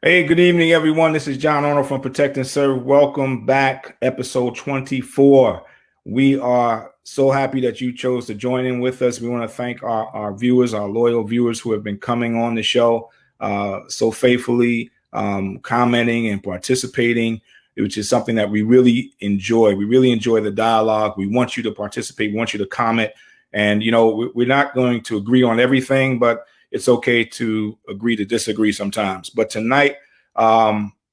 Hey, good evening, everyone. This is John Arnold from Protect and Serve. Welcome back, episode 24. We are so happy that you chose to join in with us. We want to thank our viewers, our loyal viewers who have been coming on the show so faithfully, commenting and participating, which is something that we really enjoy. We really enjoy the dialogue. We want you to participate. We want you to comment. And, we're not going to agree on everything, but it's okay to agree to disagree sometimes. But tonight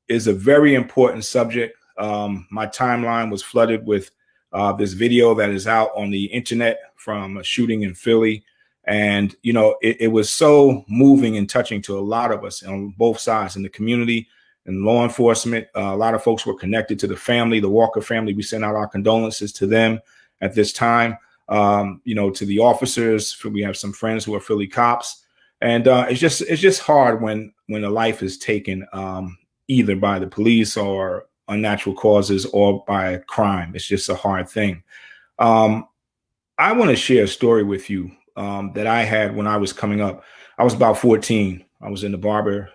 is a very important subject. My timeline was flooded with this video that is out on the internet from a shooting in Philly. And, it was so moving and touching to a lot of us on both sides in the community and law enforcement. A lot of folks were connected to the family, the Walker family. We sent out our condolences to them at this time, to the officers. We have some friends who are Philly cops. And it's just hard when a life is taken either by the police or unnatural causes or by crime. It's just a hard thing. I want to share a story with you that I had when I was coming up. I was about 14. I was in the barber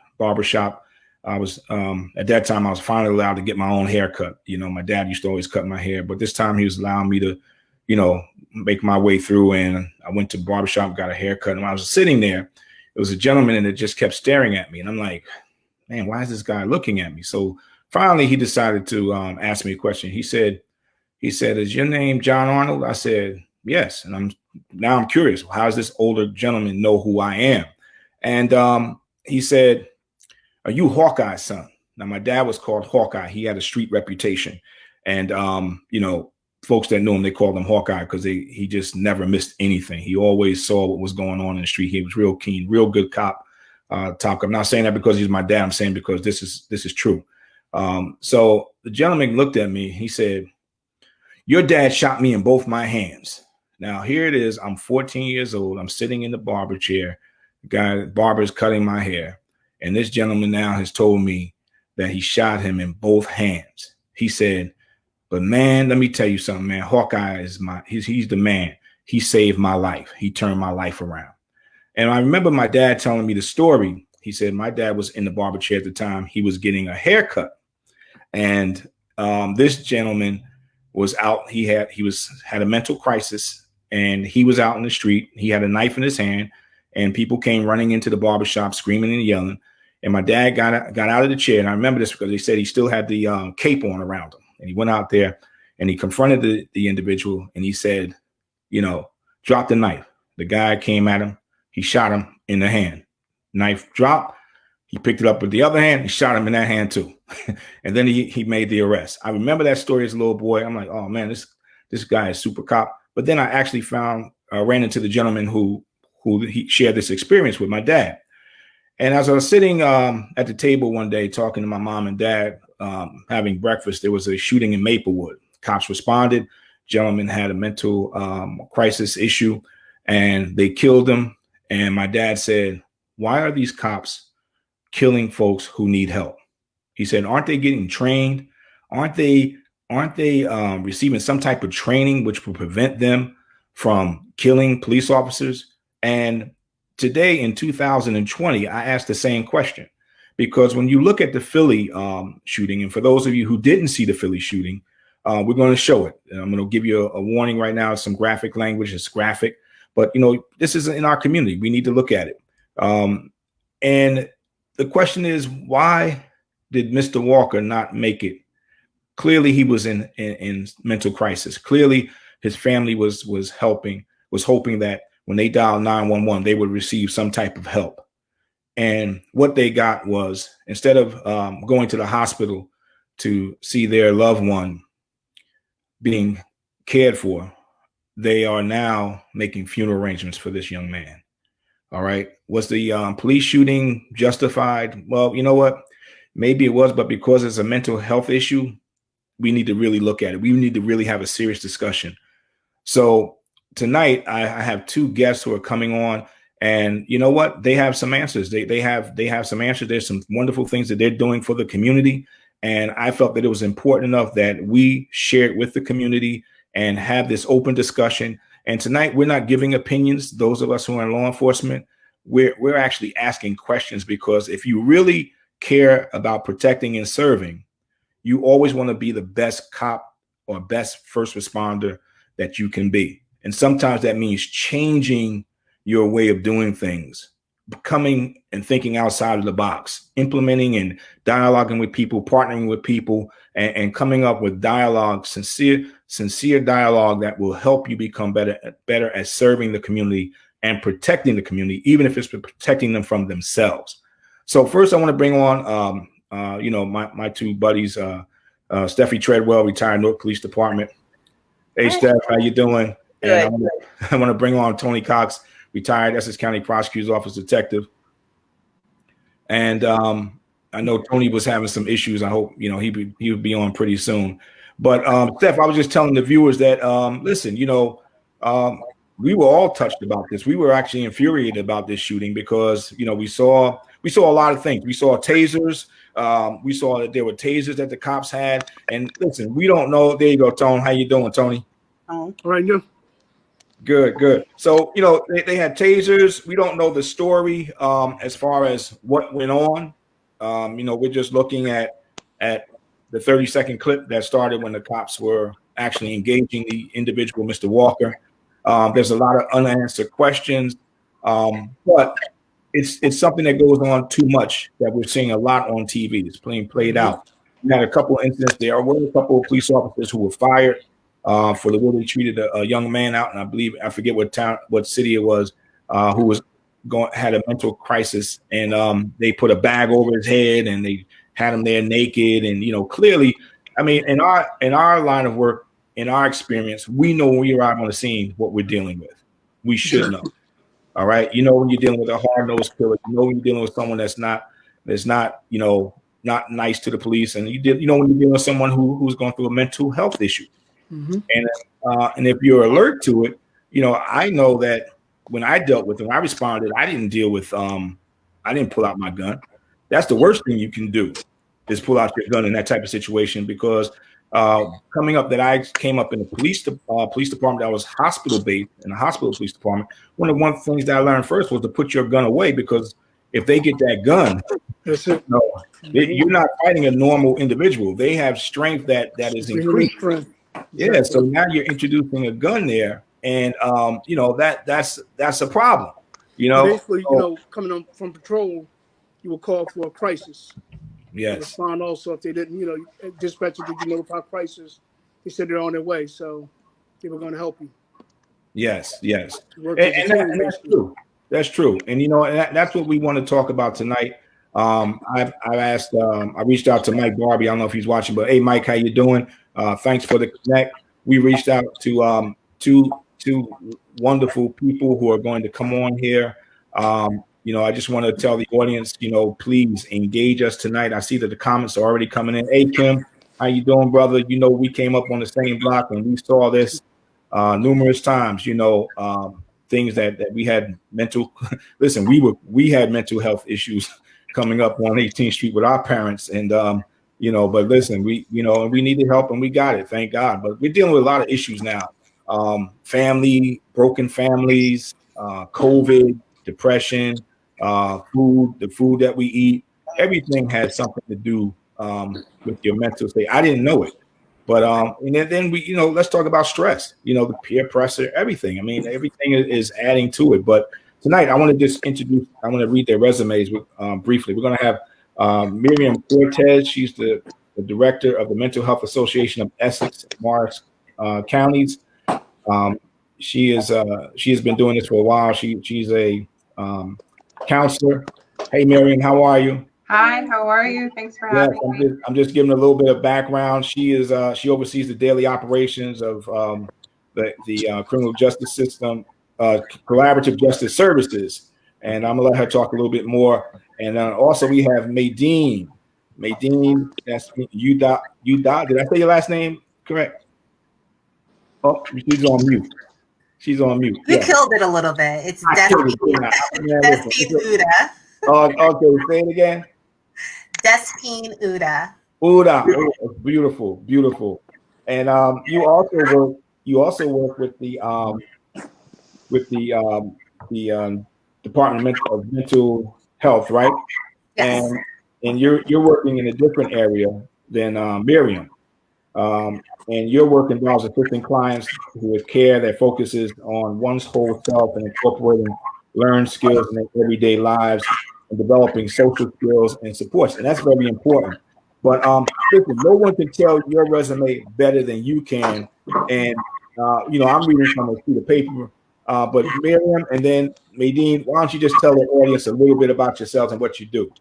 shop. I was at that time I was finally allowed to get my own haircut. My dad used to always cut my hair, but this time he was allowing me to, make my way through. And I went to the barbershop, got a haircut. And when I was sitting there, it was a gentleman that just kept staring at me. And I'm like, man, why is this guy looking at me? So finally, he decided to ask me a question. He said, is your name John Arnold? I said, yes. And I'm curious. How does this older gentleman know who I am? And he said, are you Hawkeye's son? Now, my dad was called Hawkeye. He had a street reputation. And, folks that knew him, they called him Hawkeye because he just never missed anything. He always saw what was going on in the street. He was real keen, real good cop. I'm not saying that because he's my dad. I'm saying because this is true. So the gentleman looked at me. He said, your dad shot me in both my hands. Now here it is. I'm 14 years old. I'm sitting in the barber chair. The barber's cutting my hair. And this gentleman now has told me that he shot him in both hands. He said, but man, let me tell you something, man. Hawkeye is he's the man. He saved my life. He turned my life around. And I remember my dad telling me the story. He said my dad was in the barber chair at the time. He was getting a haircut. And this gentleman was out. He had a mental crisis, and he was out in the street. He had a knife in his hand, and people came running into the barbershop screaming and yelling. And my dad got out of the chair. And I remember this because they said he still had the cape on around him. And he went out there and he confronted the individual, and he said, drop the knife. The guy came at him. He shot him in the hand. Knife dropped. He picked it up with the other hand. He shot him in that hand too. And then he made the arrest. I remember that story as a little boy. I'm like, oh man, this guy is super cop. But then I actually ran into the gentleman who he shared this experience with my dad. And as I was sitting at the table one day talking to my mom and dad, having breakfast, there was a shooting in Maplewood. Cops responded. Gentleman had a mental crisis issue, and they killed him. And my dad said, why are these cops killing folks who need help? He said, aren't they getting trained? Aren't they receiving some type of training which will prevent them from killing police officers? And today in 2020, I asked the same question, because when you look at the Philly shooting, and for those of you who didn't see the Philly shooting, we're going to show it. And I'm going to give you a warning right now. Some graphic language. It's graphic, but this is in our community. We need to look at it. And the question is, why did Mr. Walker not make it? Clearly, he was in mental crisis. Clearly, his family was hoping that when they dialed 911, they would receive some type of help. And what they got was, instead of going to the hospital to see their loved one being cared for, they are now making funeral arrangements for this young man. All right. Was the police shooting justified? Well, you know what? Maybe it was, but because it's a mental health issue, we need to really look at it. We need to really have a serious discussion. So tonight, I have two guests who are coming on, and you know what? They have some answers. They have some answers. There's some wonderful things that they're doing for the community, and I felt that it was important enough that we share it with the community and have this open discussion. And tonight, we're not giving opinions. Those of us who are in law enforcement, we're actually asking questions, because if you really care about protecting and serving, you always want to be the best cop or best first responder that you can be. And sometimes that means changing your way of doing things, coming and thinking outside of the box, implementing and dialoguing with people, partnering with people, and coming up with dialogue, sincere dialogue that will help you become better at serving the community and protecting the community, even if it's protecting them from themselves. So first, I want to bring on, my two buddies, Steffi Treadwell, retired Newark Police Department. Hey, Steph, how you doing? Good. And I want to bring on Tony Cox, retired Essex County Prosecutor's Office detective. And I know Tony was having some issues. I hope he would be on pretty soon. But Steph, I was just telling the viewers that listen, we were all touched about this. We were actually infuriated about this shooting because we saw a lot of things. We saw tasers. We saw that there were tasers that the cops had. And listen, we don't know. There you go, Tony. How you doing, Tony? All right, Good. So, they had tasers. We don't know the story as far as what went on. We're just looking at the 30-second clip that started when the cops were actually engaging the individual, Mr. Walker. There's a lot of unanswered questions, but it's something that goes on too much that we're seeing a lot on TV. It's being played out. We had a couple of incidents. There were a couple of police officers who were fired for the way they treated a young man out, and I forget what city it was, who had a mental crisis, and they put a bag over his head and they had him there naked, and clearly, I mean, in our line of work, in our experience, we know when we arrive on the scene what we're dealing with. We should know. All right, when you're dealing with a hard-nosed killer, when you're dealing with someone that's not not nice to the police, and when you're dealing with someone who's going through a mental health issue. Mm-hmm. And if you're alert to it, I know that when I dealt with them, I responded. I didn't deal with I didn't pull out my gun. That's the worst thing you can do, is pull out your gun in that type of situation, because coming up that I came up in a police department that was hospital based, in a hospital police department. One of the things that I learned first was to put your gun away, because if they get that gun, that's it. You're not fighting a normal individual. They have strength that is increased. Yeah, so now you're introducing a gun there, and that's a problem. Basically, coming on from patrol, you will call for a crisis. Yes. Respond also if they didn't, dispatcher, did you notify crisis? They said they're on their way, so they were going to help you. Yes. And that's true. That's true. And that's what we want to talk about tonight. I reached out to Mike Barbie. I don't know if he's watching, but hey, Mike, how you doing? Thanks for the connect. We reached out to two wonderful people who are going to come on here. I just want to tell the audience, please engage us tonight. I see that the comments are already coming in. Hey, Kim, how you doing, brother? We came up on the same block and we saw this numerous times. Things that we had mental. Listen, we had mental health issues coming up on 18th Street with our parents, and but listen, we needed help and we got it, thank God. But we're dealing with a lot of issues now. Broken families, COVID, depression, the food that we eat, everything has something to do with your mental state. I didn't know it, but and then we, let's talk about stress. The peer pressure, everything. I mean, everything is adding to it. But tonight, I want to just I want to read their resumes briefly. We're going to have Miriam Cortez. She's the director of the Mental Health Association of Essex and Morris counties. She has been doing this for a while. She's a counselor. Hey, Miriam, how are you? Hi, how are you? Thanks for having me. I'm just giving a little bit of background. She oversees the daily operations of the criminal justice system, collaborative justice services, and I'm gonna let her talk a little bit more. And also we have Maydeen, that's Udot. Did I say your last name correct? Oh, she's on mute. You killed it a little bit. It's Despine Uda. Oh, okay. Say it again. Despine Uda. Oh, beautiful. And you also work with the Department of Mental Health, right? Yes. and you're working in a different area than Miriam. And your work involves assisting clients with care that focuses on one's whole self and incorporating learned skills in their everyday lives and developing social skills and supports. And that's very important. But listen, no one can tell your resume better than you can. And I'm reading from a sheet of paper. But Miriam and then Nadine, why don't you just tell the audience a little bit about yourselves and what you do?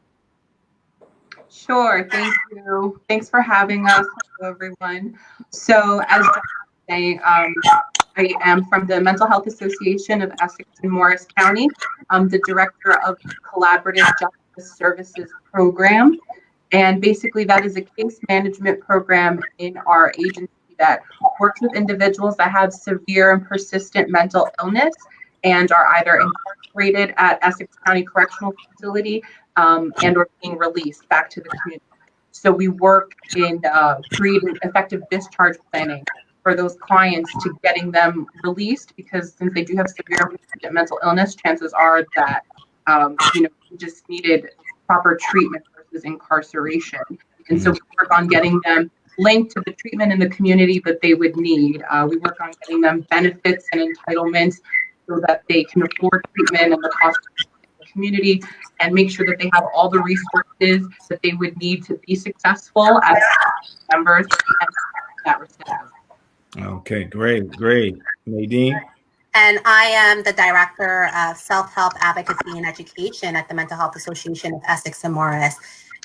Sure. Thank you. Thanks for having us. Hello, everyone. So, as John was saying, I am from the Mental Health Association of Essex and Morris County. I'm the director of the Collaborative Justice Services Program. And basically, that is a case management program in our agency that works with individuals that have severe and persistent mental illness and are either incarcerated at Essex County Correctional Facility and or being released back to the community. So we work in creating effective discharge planning for those clients to getting them released, because since they do have severe and persistent mental illness, chances are that we just needed proper treatment versus incarceration. And so we work on getting them linked to the treatment in the community that they would need. We work on getting them benefits and entitlements so that they can afford treatment and the cost of the community, and make sure that they have all the resources that they would need to be successful as members and that recipient. Okay, great. Nadine? And I am the Director of Self-Help Advocacy and Education at the Mental Health Association of Essex and Morris.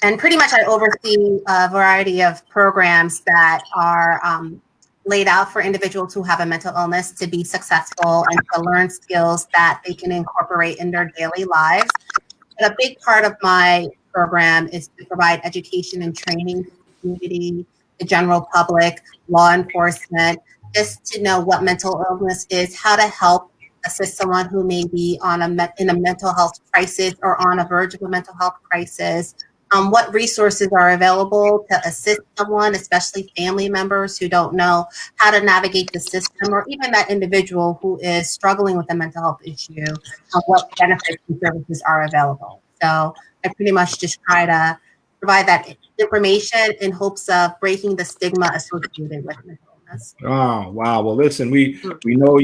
And pretty much I oversee a variety of programs that are laid out for individuals who have a mental illness to be successful and to learn skills that they can incorporate in their daily lives. And a big part of my program is to provide education and training to the community, the general public, law enforcement, just to know what mental illness is, how to help assist someone who may be in a mental health crisis or on a verge of a mental health crisis, what resources are available to assist someone, especially family members who don't know how to navigate the system, or even that individual who is struggling with a mental health issue, what benefits and services are available. So I pretty much just try to provide that information in hopes of breaking the stigma associated with mental illness. Oh, wow. Well, listen, we know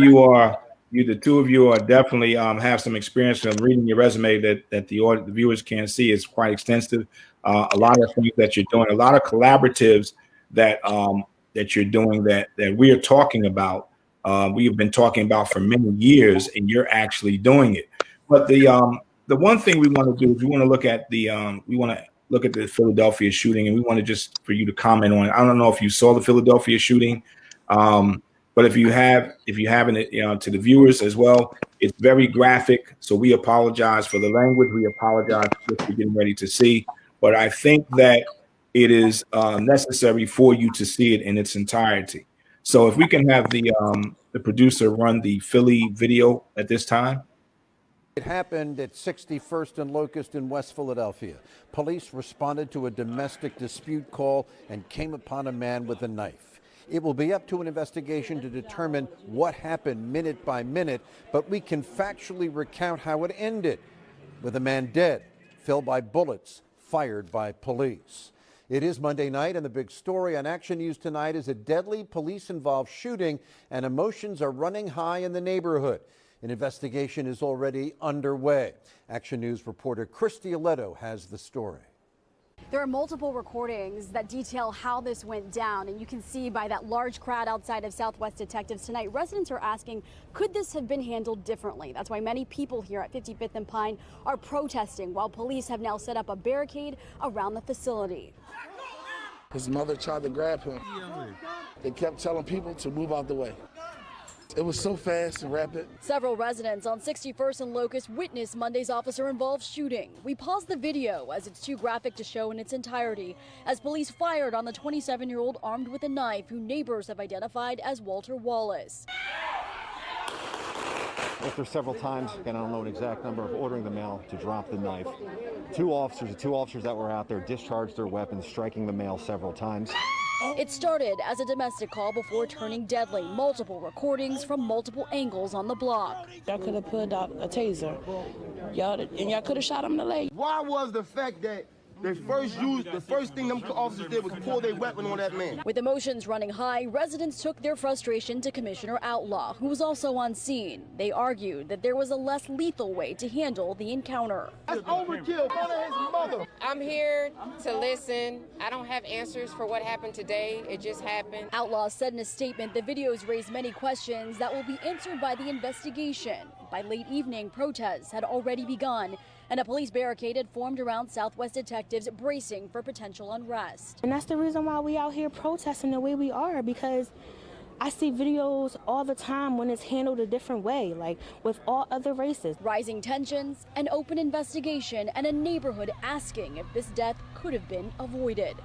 the two of you are definitely have some experience from reading your resume that the viewers can't see. Is quite extensive. A lot of things that you're doing, a lot of collaboratives that you're doing that we are talking about. We have been talking about for many years, and you're actually doing it. But the one thing we want to do is we want to look at the Philadelphia shooting, and we want to just for you to comment on it. I don't know if you saw the Philadelphia shooting. But if you haven't, to the viewers as well, it's very graphic. So we apologize for the language. We apologize for what you're getting ready to see. But I think that it is necessary for you to see it in its entirety. So if we can have the producer run the Philly video at this time. It happened at 61st and Locust in West Philadelphia. Police responded to a domestic dispute call and came upon a man with a knife. It will be up to an investigation to determine what happened minute by minute, but we can factually recount how it ended, with a man dead, felled by bullets fired by police. It is Monday night, and the big story on Action News tonight is a deadly police-involved shooting, and emotions are running high in the neighborhood. An investigation is already underway. Action News reporter Christy Aletto has the story. There are multiple recordings that detail how this went down, and you can see by that large crowd outside of Southwest Detectives tonight, residents are asking, could this have been handled differently? That's why many people here at 55th and Pine are protesting, while police have now set up a barricade around the facility. His mother tried to grab him. They kept telling people to move out the way. It was so fast and rapid. Several residents on 61st and Locust witnessed Monday's officer-involved shooting. We paused the video as it's too graphic to show in its entirety, as police fired on the 27-year-old armed with a knife, who neighbors have identified as Walter Wallace. After several times, again, I don't know an exact number, of ordering the male to drop the knife. The two officers that were out there discharged their weapons, striking the male several times. It started as a domestic call before turning deadly. Multiple recordings from multiple angles on the block. Y'all could have pulled out a taser. Y'all could have shot him in the leg. Why was the fact that The first thing them officers did was pull their weapon on that man. With emotions running high, residents took their frustration to Commissioner Outlaw, who was also on scene. They argued that there was a less lethal way to handle the encounter. That's overkill. Front of his mother. I'm here to listen. I don't have answers for what happened today. It just happened. Outlaw said in a statement the videos raised many questions that will be answered by the investigation. By late evening, protests had already begun, and a police barricade had formed around Southwest detectives bracing for potential unrest. And that's the reason why we out here protesting the way we are, because I see videos all the time when it's handled a different way, like with all other races. Rising tensions, an open investigation, and a neighborhood asking if this death could have been avoided.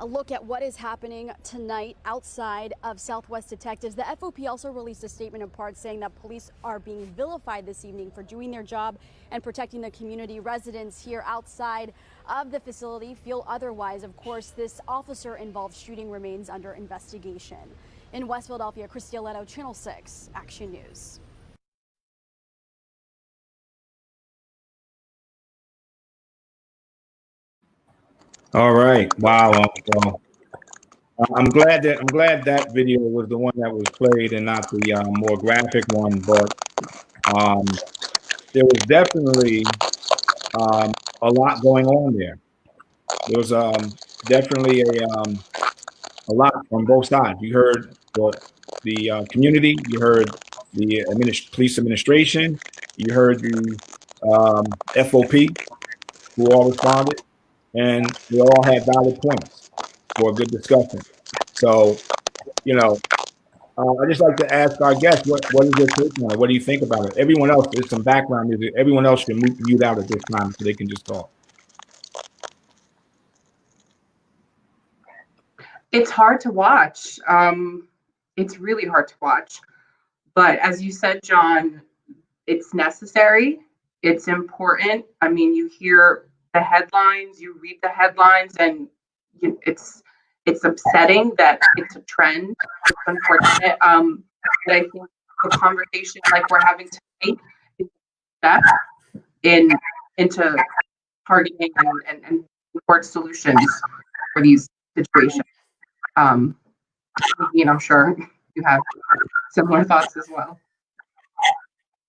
A look at what is happening tonight outside of Southwest detectives. The FOP also released a statement in part saying that police are being vilified this evening for doing their job and protecting the community. Residents here outside of the facility feel otherwise. Of course, this officer-involved shooting remains under investigation. In West Philadelphia, Christy Aletto, Channel 6, Action News. All right. Wow. I'm glad that video was the one that was played and not the more graphic one. But there was definitely a lot going on there. There was definitely a lot from both sides. You heard the community. You heard the police administration. You heard the FOP, who all responded. And they all had valid points for a good discussion. So, I just like to ask our guests, what is your take on it? What do you think about it? Everyone else, there's some background music. Everyone else should mute out at this time so they can just talk. It's hard to watch. It's really hard to watch. But as you said, John, it's necessary. It's important. I mean, you hear the headlines, you read the headlines, and it's upsetting that it's a trend. It's unfortunate. But I think the conversation like we're having tonight is a step into targeting and support solutions for these situations. I'm sure you have similar thoughts as well.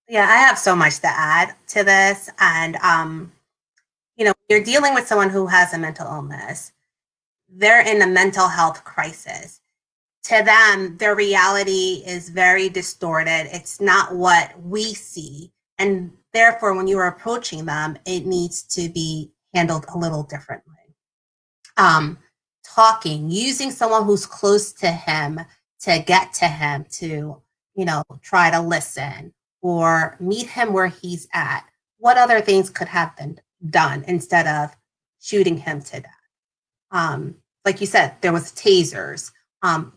Yeah, I have so much to add to this. And, you're dealing with someone who has a mental illness. They're in a mental health crisis. To them, their reality is very distorted. It's not what we see. And therefore, when you are approaching them, it needs to be handled a little differently. Using someone who's close to him to get to him to, try to listen or meet him where he's at. What other things could have been done instead of shooting him to death? Like you said, there was tasers,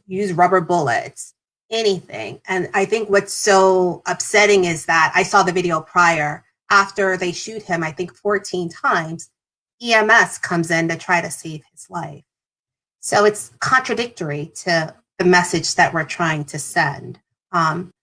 use rubber bullets, anything. And I think what's so upsetting is that I saw the video prior. After they shoot him, I think 14 times, EMS comes in to try to save his life. So it's contradictory to the message that we're trying to send.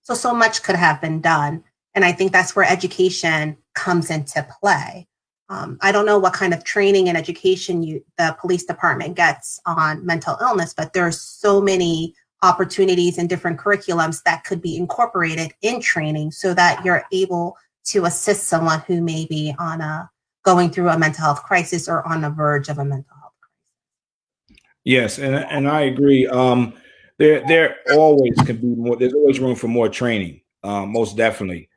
So much could have been done. And I think that's where education comes into play. I don't know what kind of training and education the police department gets on mental illness, but there's so many opportunities and different curriculums that could be incorporated in training so that you're able to assist someone who may be going through a mental health crisis or on the verge of a mental health crisis. Yes, and I agree. There always can be more. There's always room for more training. Most definitely.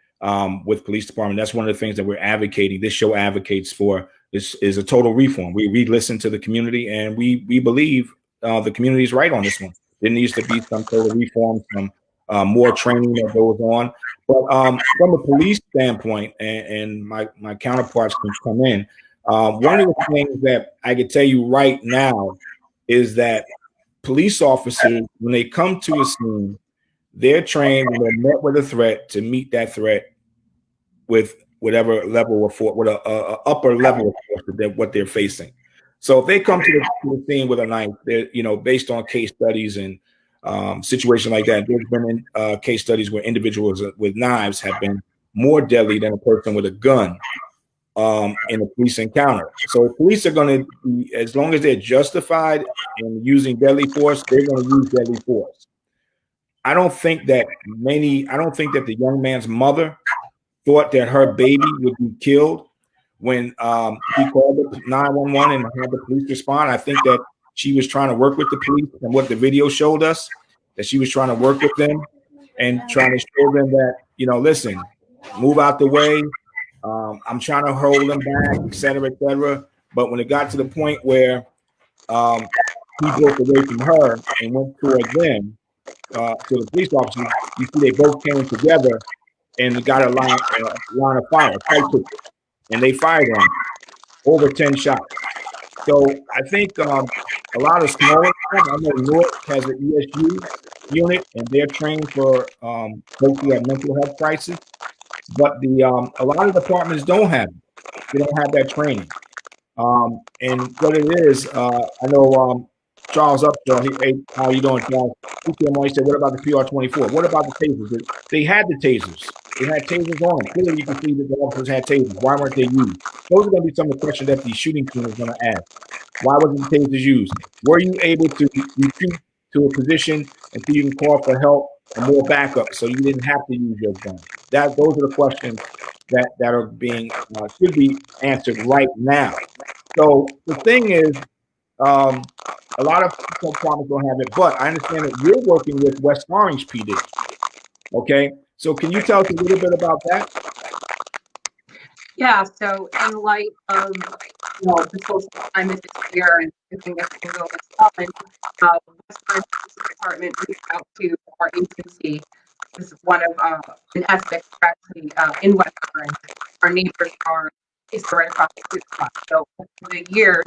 With police department, that's one of the things that we're advocating. This show advocates for. This is a total reform. We listen to the community, and we believe the community is right on this one. There needs to be some total reform, some more training that goes on. But from a police standpoint, and my counterparts can come in. One of the things that I can tell you right now is that police officers, when they come to a scene, they're trained when they're met with a threat to meet that threat with whatever level of force, with a upper level of force that what they're facing. So if they come to the scene with a knife, they're, based on case studies and situations like that, there's been case studies where individuals with knives have been more deadly than a person with a gun in a police encounter. So police are going to be, as long as they're justified in using deadly force, they're going to use deadly force. I don't think that the young man's mother thought that her baby would be killed when he called 911 and had the police respond. I think that she was trying to work with the police, and what the video showed us, that she was trying to work with them and trying to show them that, listen, move out the way. I'm trying to hold them back, et cetera, et cetera. But when it got to the point where he broke away from her and went toward them, to the police officers, you see they both came together and got a line of fire, and they fired on him, over 10 shots. So I think a lot of smaller, I know Newark has an ESU unit, and they're trained for folks who have mental health crisis. But a lot of departments don't have it. They don't have that training. And what it is, I know Charles Upshaw, hey, how you doing, Charles? He came on, he said, what about the PR-24? What about the tasers? They had the tasers. They had tasers on them. Clearly, you can see that the officers had tasers. Why weren't they used? Those are going to be some of the questions that the shooting team is going to ask. Why wasn't the tasers used? Were you able to retreat to a position until you can call for help and more backup so you didn't have to use your gun? Those are the questions that are being should be answered right now. So the thing is, a lot of departments don't have it, but I understand that you're working with West Orange PD. Okay, so can you tell us a little bit about that? Yeah, so in light of the social climate this year and everything that's been going on, West Orange Police Department reached out to our agency. This is one of an Essex, actually, in West Orange. Our neighbors are based right across the street from us. So over the years,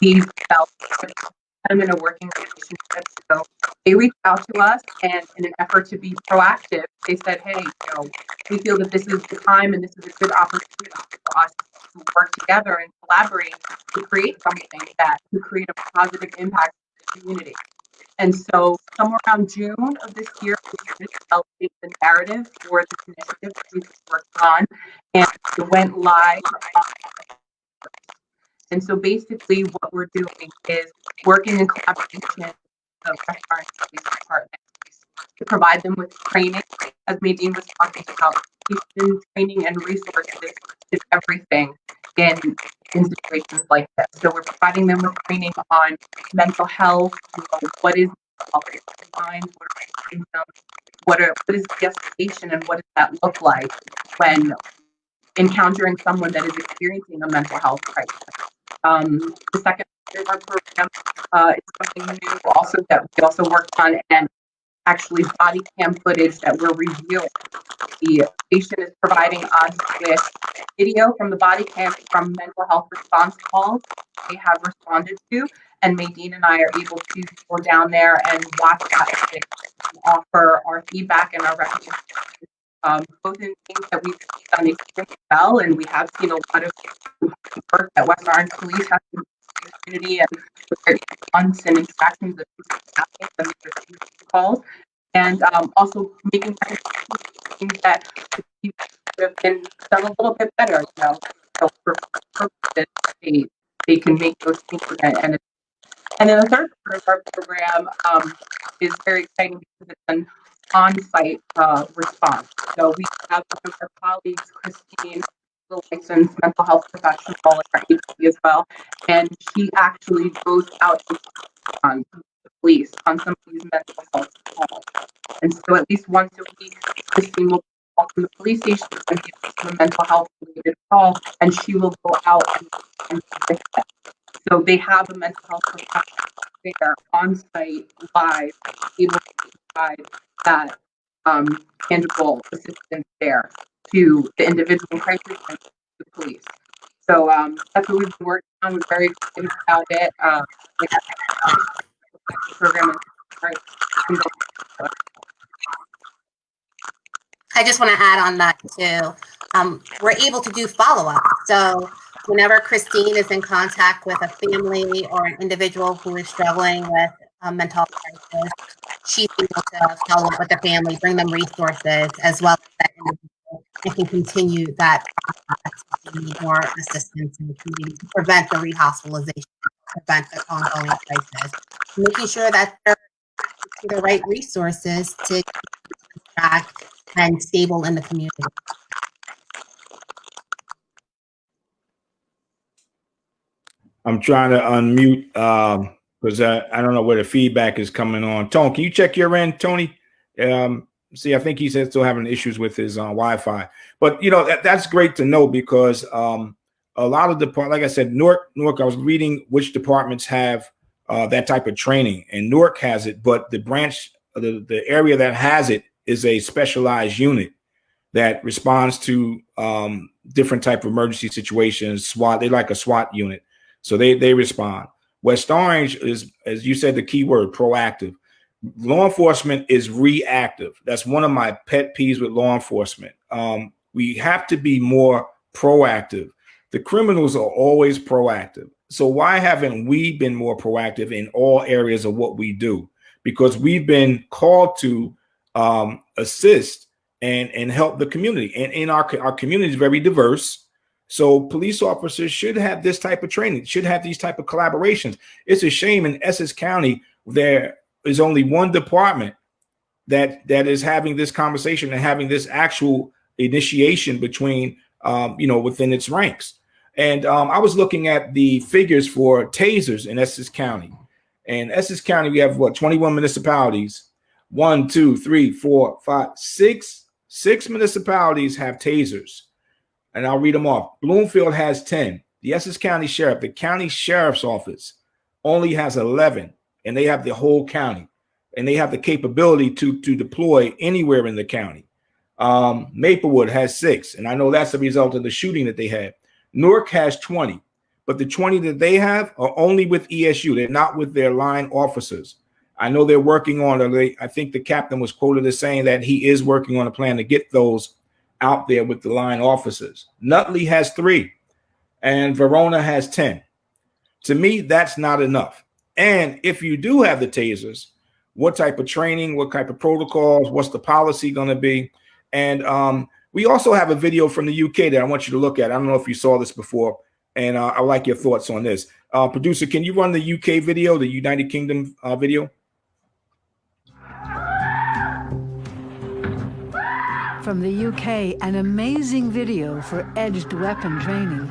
we've felt I'm in a working relationship. So they reached out to us, and in an effort to be proactive, they said, hey, we feel that this is the time and this is a good opportunity for us to work together and collaborate to create something that could create a positive impact on the community. And so somewhere around June of this year, we started developing the narrative for this initiative that we've worked on, and it went live. And so basically what we're doing is working in collaboration with the West Orange Police Department to provide them with training, as Nadine was talking about. Training and resources is everything in situations like this. So we're providing them with training on mental health, what is mental health, what is de-escalation, and what does that look like when encountering someone that is experiencing a mental health crisis. The second part of our program is something new also that we also worked on, and actually body cam footage that we're reviewing. The patient is providing us with video from the body cam from mental health response calls they have responded to, and Nadine and I are able to go down there and watch that and offer our feedback and our recommendations, both in things that we've done extremely well, and we have seen a lot of work that West Orange Police has in the community and with their response and interactions and calls, and also making things that have been done a little bit better, so for purposes, they can make those things and then the third part of our program is very exciting because it's an on-site response. So we have one of our colleagues, Christine, a licensed mental health professional in our agency as well, and she actually goes out on the police on some of these mental health calls. And so at least once a week, Christine will call from the police station and give them a mental health related call, and she will go out and with them. So they have a mental health professional there on site, live, able to provide that tangible assistance there to the individual crisis and to the police. So that's what we've been working on. We're very excited about it. Program is I just want to add on that too. We're able to do follow-up. So whenever Christine is in contact with a family or an individual who is struggling with mental health crisis, she's able to follow up with the family, bring them resources, as well as that individual and can continue that process if they need more assistance in the community to prevent the rehospitalization, prevent the ongoing crisis, making sure that they're the right resources to keep track and stable in the community. I'm trying to unmute because I don't know where the feedback is coming on. Tone, can you check your end, Tony? See, I think he's still having issues with his Wi-Fi. But you know that's great to know because a lot of like I said, Newark. I was reading which departments have that type of training, and Newark has it, but the branch, the area that has it is a specialized unit that responds to different type of emergency situations. SWAT, they like a SWAT unit. So they respond. West Orange is, as you said, the key word, proactive. Law enforcement is reactive. That's one of my pet peeves with law enforcement. We have to be more proactive. The criminals are always proactive. So why haven't we been more proactive in all areas of what we do? Because we've been called to assist and help the community. And in our community is very diverse. So police officers should have this type of training, should have these type of collaborations. It's a shame in Essex County there is only one department that is having this conversation and having this actual initiation between within its ranks. And I was looking at the figures for tasers in Essex County. And Essex County, we have 21 municipalities. 1, 2, 3, 4, 5, 6. 6 municipalities have tasers. And I'll read them off. Bloomfield has 10. The Essex County Sheriff, the county sheriff's office only has 11, and they have the whole county, and they have the capability to deploy anywhere in the county. Maplewood has 6, and I know that's a result of the shooting that they had. Newark has 20, but the 20 that they have are only with ESU. They're not with their line officers. I know they're working on it. I think the captain was quoted as saying that he is working on a plan to get those out there with the line officers. Nutley has 3 and Verona has 10. To me, that's not enough. And if you do have the tasers, what type of training, what type of protocols, what's the policy going to be? And we also have a video from the UK that I want you to look at. I don't know if you saw this before, and I like your thoughts on this. Producer, can you run the UK video, the United Kingdom video? From the UK, an amazing video for edged weapon training.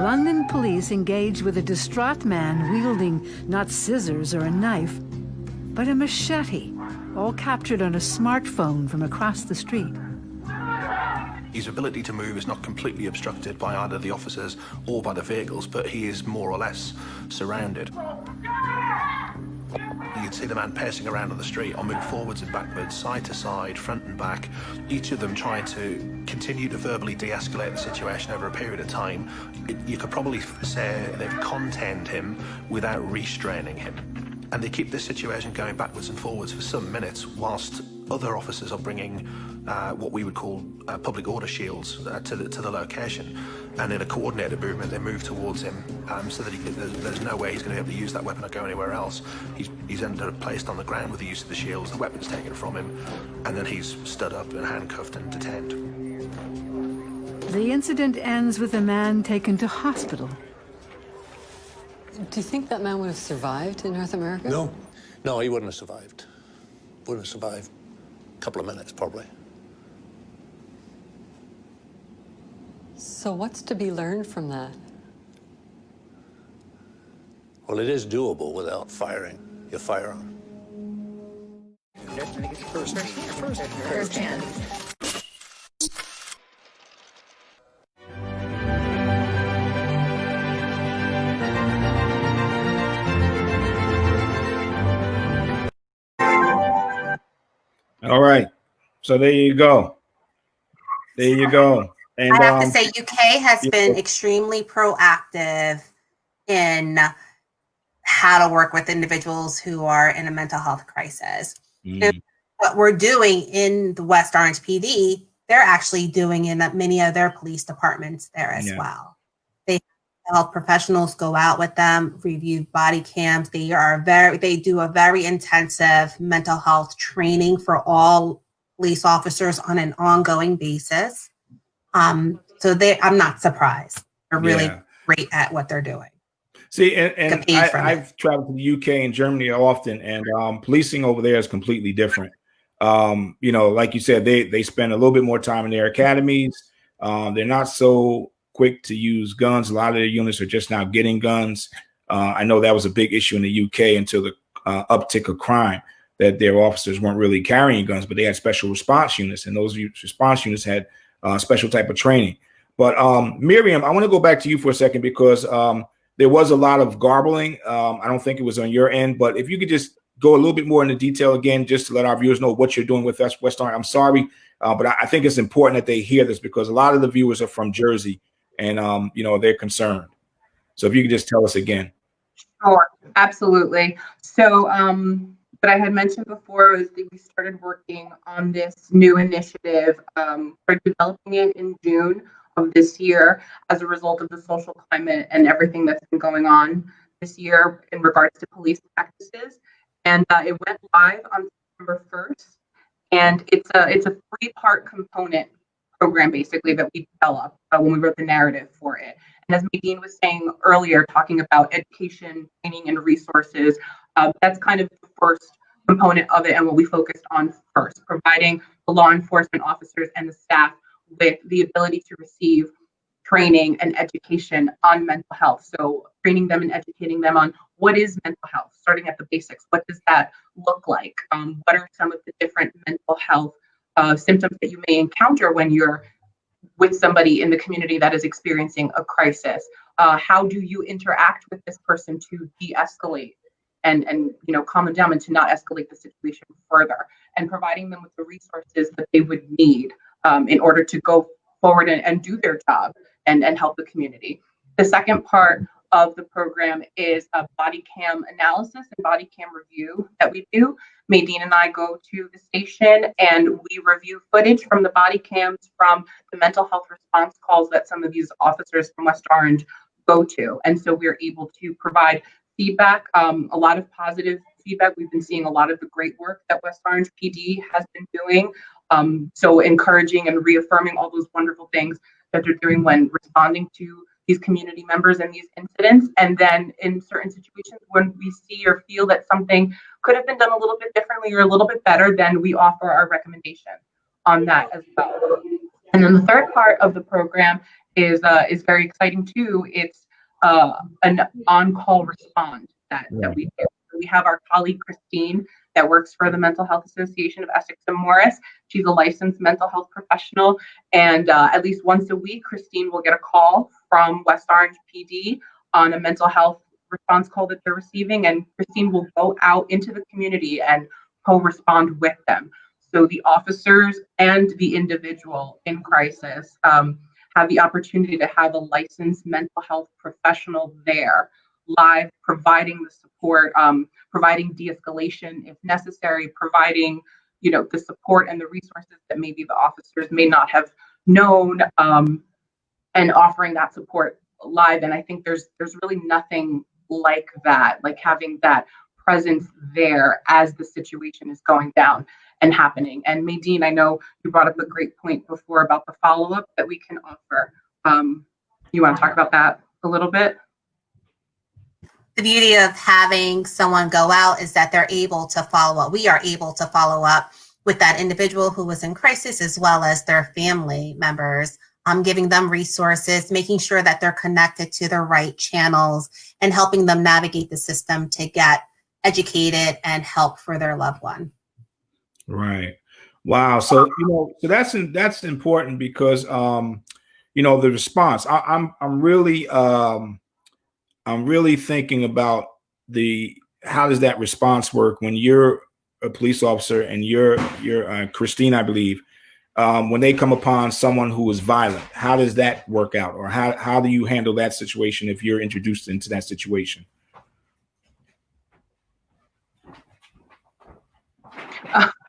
London police engage with a distraught man wielding not scissors or a knife, but a machete, all captured on a smartphone from across the street. His ability to move is not completely obstructed by either the officers or by the vehicles, but he is more or less surrounded. You can see the man pacing around on the street or move forwards and backwards, side to side, front and back, each of them trying to continue to verbally de-escalate the situation over a period of time. You could probably say they've contained him without restraining him. And they keep this situation going backwards and forwards for some minutes whilst other officers are bringing what we would call public order shields to the location. And in a coordinated movement, they move towards him so that there's no way he's going to be able to use that weapon or go anywhere else. He's placed on the ground with the use of the shields, the weapon's taken from him, and then he's stood up and handcuffed and detained. The incident ends with a man taken to hospital. Do you think that man would have survived in North America? No. No, he wouldn't have survived. Wouldn't have survived. A couple of minutes, probably. So what's to be learned from that? Well, it is doable without firing your firearm. First hand. All right. So there you go. There you go. And I have to say, UK has been extremely proactive in how to work with individuals who are in a mental health crisis. And what we're doing in the West Orange PD, they're actually doing in many of their police departments there as well. They help professionals go out with them, review body cams. They do a very intensive mental health training for all police officers on an ongoing basis. I'm not surprised. They're really great at what they're doing. See, and I've traveled to the UK and Germany often, and policing over there is completely different. Like you said, they spend a little bit more time in their academies. They're not so quick to use guns. A lot of their units are just now getting guns. I know that was a big issue in the UK until the uptick of crime, that their officers weren't really carrying guns, but they had special response units, and those response units had special type of training. But Miriam, I want to go back to you for a second because there was a lot of garbling. I don't think it was on your end, but if you could just go a little bit more into detail again, just to let our viewers know what you're doing with us, West Orange. I'm sorry, but I think it's important that they hear this because a lot of the viewers are from Jersey and, they're concerned. So if you could just tell us again. Sure, absolutely. So what I had mentioned before was that we started working on this new initiative, for developing it in June of this year as a result of the social climate and everything that's been going on this year in regards to police practices. And it went live on September 1st. And it's a 3-part component program basically that we developed when we wrote the narrative for it. And as Nadine was saying earlier, talking about education, training, and resources, that's kind of the first component of it and what we focused on first, providing the law enforcement officers and the staff with the ability to receive training and education on mental health. So training them and educating them on what is mental health, starting at the basics. What does that look like? What are some of the different mental health symptoms that you may encounter when you're with somebody in the community that is experiencing a crisis? How do you interact with this person to de-escalate and calm them down and to not escalate the situation further, and providing them with the resources that they would need in order to go forward and do their job and help the community. The second part of the program is a body cam analysis and body cam review that we do. Nadine and I go to the station and we review footage from the body cams from the mental health response calls that some of these officers from West Orange go to. And so we're able to provide feedback, a lot of positive feedback. We've been seeing a lot of the great work that West Orange PD has been doing. So encouraging and reaffirming all those wonderful things that they're doing when responding to these community members and these incidents. And then in certain situations when we see or feel that something could have been done a little bit differently or a little bit better, then we offer our recommendation on that as well. And then the third part of the program is very exciting too. It's an on-call respond that we do. We have our colleague Christine that works for the Mental Health Association of Essex and Morris. She's a licensed mental health professional, and at least once a week, Christine will get a call from West Orange PD on a mental health response call that they're receiving, and Christine will go out into the community and co-respond with them. So the officers and the individual in crisis have the opportunity to have a licensed mental health professional there live, providing the support, providing de-escalation if necessary, providing the support and the resources that maybe the officers may not have known, and offering that support live. And I think there's really nothing like that, like having that presence there as the situation is going down and happening. And Nadine, I know you brought up a great point before about the follow-up that we can offer. You want to talk about that a little bit? The beauty of having someone go out is that they're able to follow up. We are able to follow up with that individual who was in crisis as well as their family members, giving them resources, making sure that they're connected to the right channels and helping them navigate the system to get educated and help for their loved one. Right. Wow. So, so that's important because, the response, I'm really thinking about how does that response work when you're a police officer and you're Christine, I believe, when they come upon someone who is violent, how does that work out? Or how do you handle that situation if you're introduced into that situation?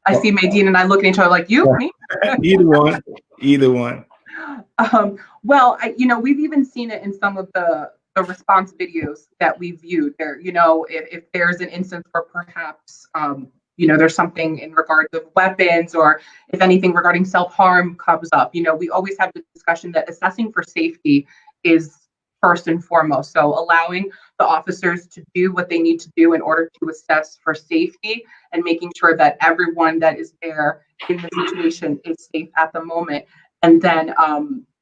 I see Nadine and I looking at each other like, you, me? Either one. Well, we've even seen it in some of the response videos that we viewed there. If there's an instance where perhaps there's something in regards of weapons, or if anything regarding self-harm comes up, we always have the discussion that assessing for safety is first and foremost. So allowing the officers to do what they need to do in order to assess for safety, and making sure that everyone that is there in the situation is safe at the moment. And then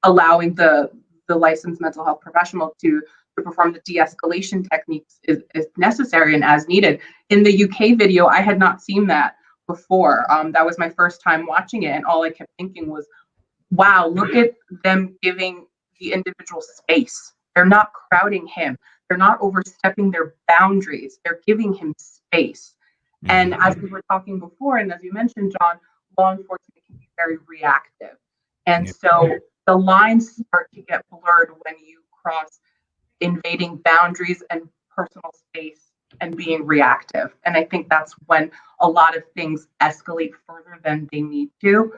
allowing the licensed mental health professional to perform the de-escalation techniques is necessary and as needed. In the UK video, I had not seen that before. That was my first time watching it, and all I kept thinking was, wow, look at them giving the individual space. They're not crowding him. They're not overstepping their boundaries. They're giving him space. And as we were talking before, and as you mentioned, John, law enforcement can be very reactive. And so the lines start to get blurred when you cross invading boundaries and personal space and being reactive. And I think that's when a lot of things escalate further than they need to.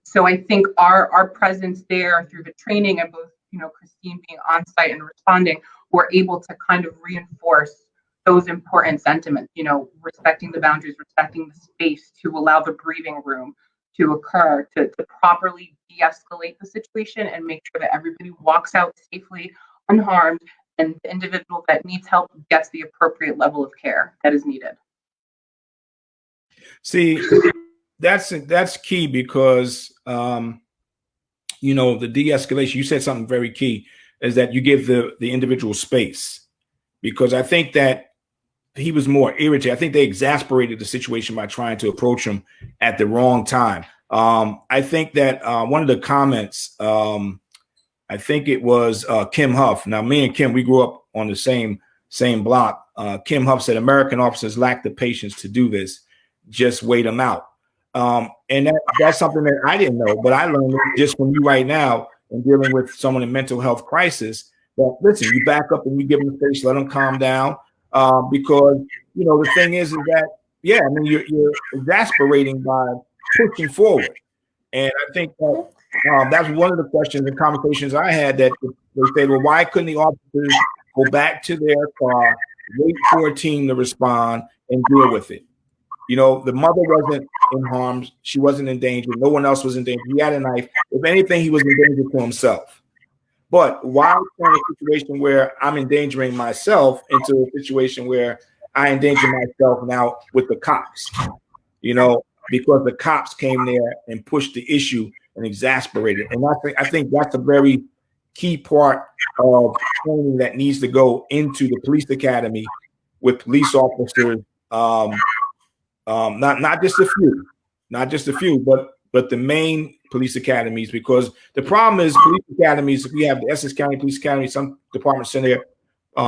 So I think our presence there through the training, and both, Christine being on site and responding, we're able to kind of reinforce those important sentiments, respecting the boundaries, respecting the space to allow the breathing room to occur, to properly de-escalate the situation and make sure that everybody walks out safely, unharmed, and the individual that needs help gets the appropriate level of care that is needed. See, that's key, because the de-escalation, you said something very key, is that you give the individual space, because I think that he was more irritated. I think they exasperated the situation by trying to approach him at the wrong time. I think that one of the comments, I think it was Kim Huff. Now, me and Kim, we grew up on the same block. Kim Huff said, "American officers lack the patience to do this. Just wait them out." And that's something that I didn't know, but I learned just from you right now, and dealing with someone in mental health crisis, that listen, you back up and you give them space, let them calm down, because the thing is that you're exasperating by pushing forward. And I think that that's one of the questions and conversations I had, that they said, well, why couldn't the officers go back to their car, wait for a team to respond, and deal with it? The mother wasn't in harm. She wasn't in danger. No one else was in danger. He had a knife. If anything, he was in danger to himself. But why turn a situation where I'm endangering myself into a situation where I endanger myself now with the cops? Because the cops came there and pushed the issue and exasperated. And I think that's a very key part of training that needs to go into the police academy with police officers. Not just a few, but the main police academies, because the problem is police academies. We have the Essex County Police Academy. Some departments send their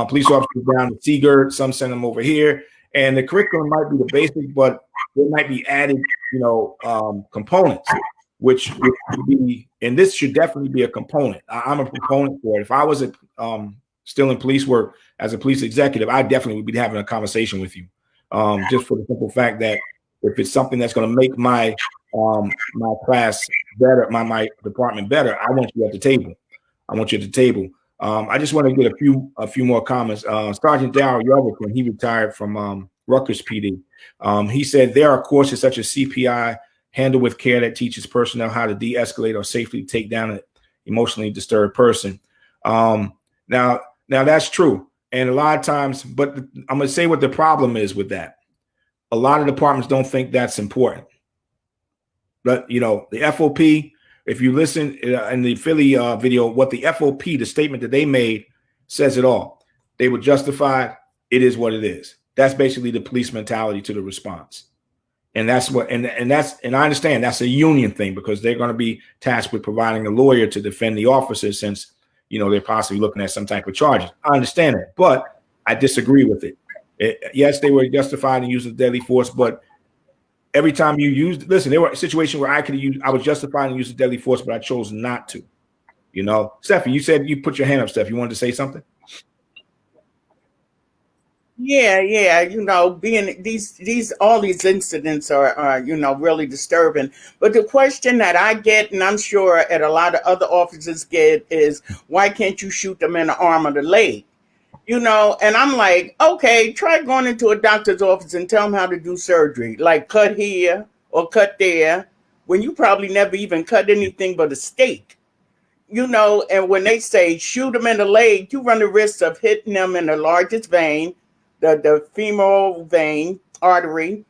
police officers down to Seagirt. Some send them over here, and the curriculum might be the basic, but there might be added, components, which would be, and this should definitely be a component. I'm a proponent for it. If I was still in police work as a police executive, I definitely would be having a conversation with you. Just for the simple fact that if it's something that's going to make my class better, my department better, I want you at the table. I just want to get a few more comments. Sergeant Darryl Yelvick, when he retired from Rutgers PD, he said there are courses such as CPI, Handle with Care, that teaches personnel how to de-escalate or safely take down an emotionally disturbed person. Now that's true. And a lot of times, but I'm going to say what the problem is with that. A lot of departments don't think that's important. But, the FOP, if you listen in the Philly video, what the FOP, the statement that they made, says it all. They were justified. It is what it is. That's basically the police mentality to the response. And that's what, and I understand that's a union thing, because they're going to be tasked with providing a lawyer to defend the officers, since they're possibly looking at some type of charges. I understand that, but I disagree with it. Yes, they were justified in using deadly force, but every time you used, there were situations where I was justified in using deadly force, but I chose not to. Stephanie, you said you put your hand up, Steph. You wanted to say something? Yeah. Being all these incidents are really disturbing. But the question that I get, and I'm sure at a lot of other officers get, is why can't you shoot them in the arm or the leg? You know, and I'm like, okay, try going into a doctor's office and tell them how to do surgery, like cut here or cut there, when you probably never even cut anything but a steak. You know, and when they say shoot them in the leg, you run the risk of hitting them in the largest vein, the femoral vein artery,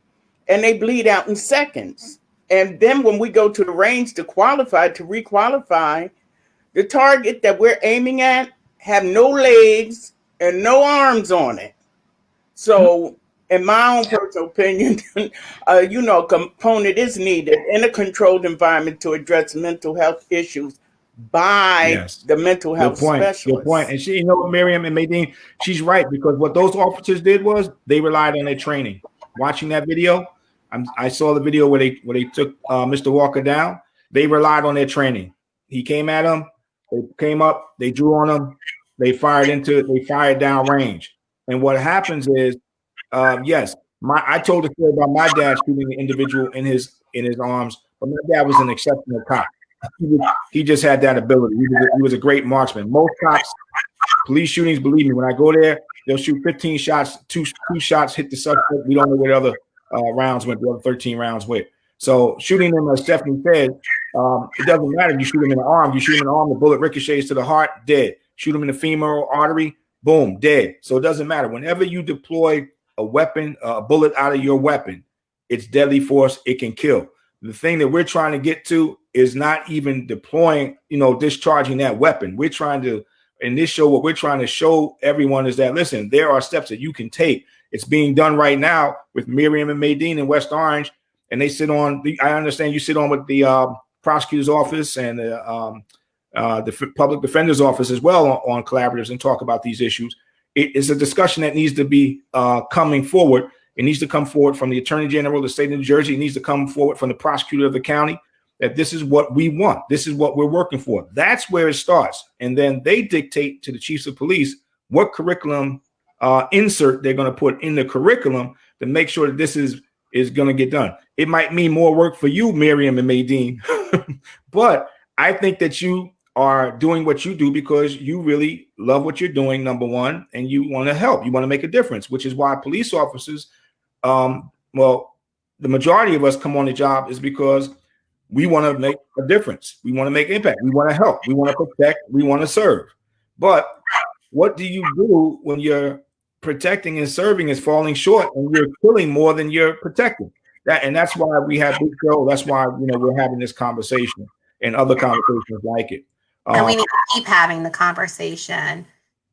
and they bleed out in seconds. And then when we go to the range to qualify, to requalify, the target that we're aiming at have no legs and no arms on it. So, in my own personal opinion, you know, a component is needed in a controlled environment to address mental health issues by Yes. the mental Good health point. Good specialist. point. And she, you know, Miriam and Nadine, she's right, because what those officers did was they relied on their training. Watching that video, I saw the video where they took Mr. Walker down. They relied on their training. He came at them, they came up, they drew on him, they fired down range. And what happens is, yes, I told the story about my dad shooting the individual in his arms, but my dad was an exceptional cop. He just had that ability. He was a great marksman. Most cops, police shootings, believe me, when I go there, they'll shoot 15 shots, two shots hit the suspect. We don't know where the other rounds went, the other 13 rounds went. So shooting them, as Stephanie said, it doesn't matter if you shoot him in the arm. You shoot him in the arm, the bullet ricochets to the heart, dead. Shoot him in the femoral artery, boom, dead. So it doesn't matter. Whenever you deploy a weapon, a bullet out of your weapon, it's deadly force. It can kill. The thing that we're trying to get to is not even deploying, you know, discharging that weapon. We're trying to, in this show, what we're trying to show everyone is that, listen, there are steps that you can take. It's being done right now with Miriam and Nadine in West Orange, and they sit on. I understand you sit on with the prosecutor's office and the public defender's office as well on collaboratives and talk about these issues. It is a discussion that needs to be coming forward. It needs to come forward from the Attorney General of the state of New Jersey. It needs to come forward from the prosecutor of the county, that this is what we want. This is what we're working for. That's where it starts. And then they dictate to the chiefs of police what curriculum insert they're going to put in the curriculum to make sure that this is going to get done. It might mean more work for you, Miriam and Nadine, but I think that you are doing what you do because you really love what you're doing, number one, and you want to help. You want to make a difference, which is why police officers, well, the majority of us come on the job is because we want to make a difference. We want to make impact. We want to help. We want to protect. We want to serve. But what do you do when you're protecting and serving is falling short and you're killing more than you're protecting? That's why we have this show. That's why, you know, we're having this conversation and other conversations like it. And we need to keep having the conversation,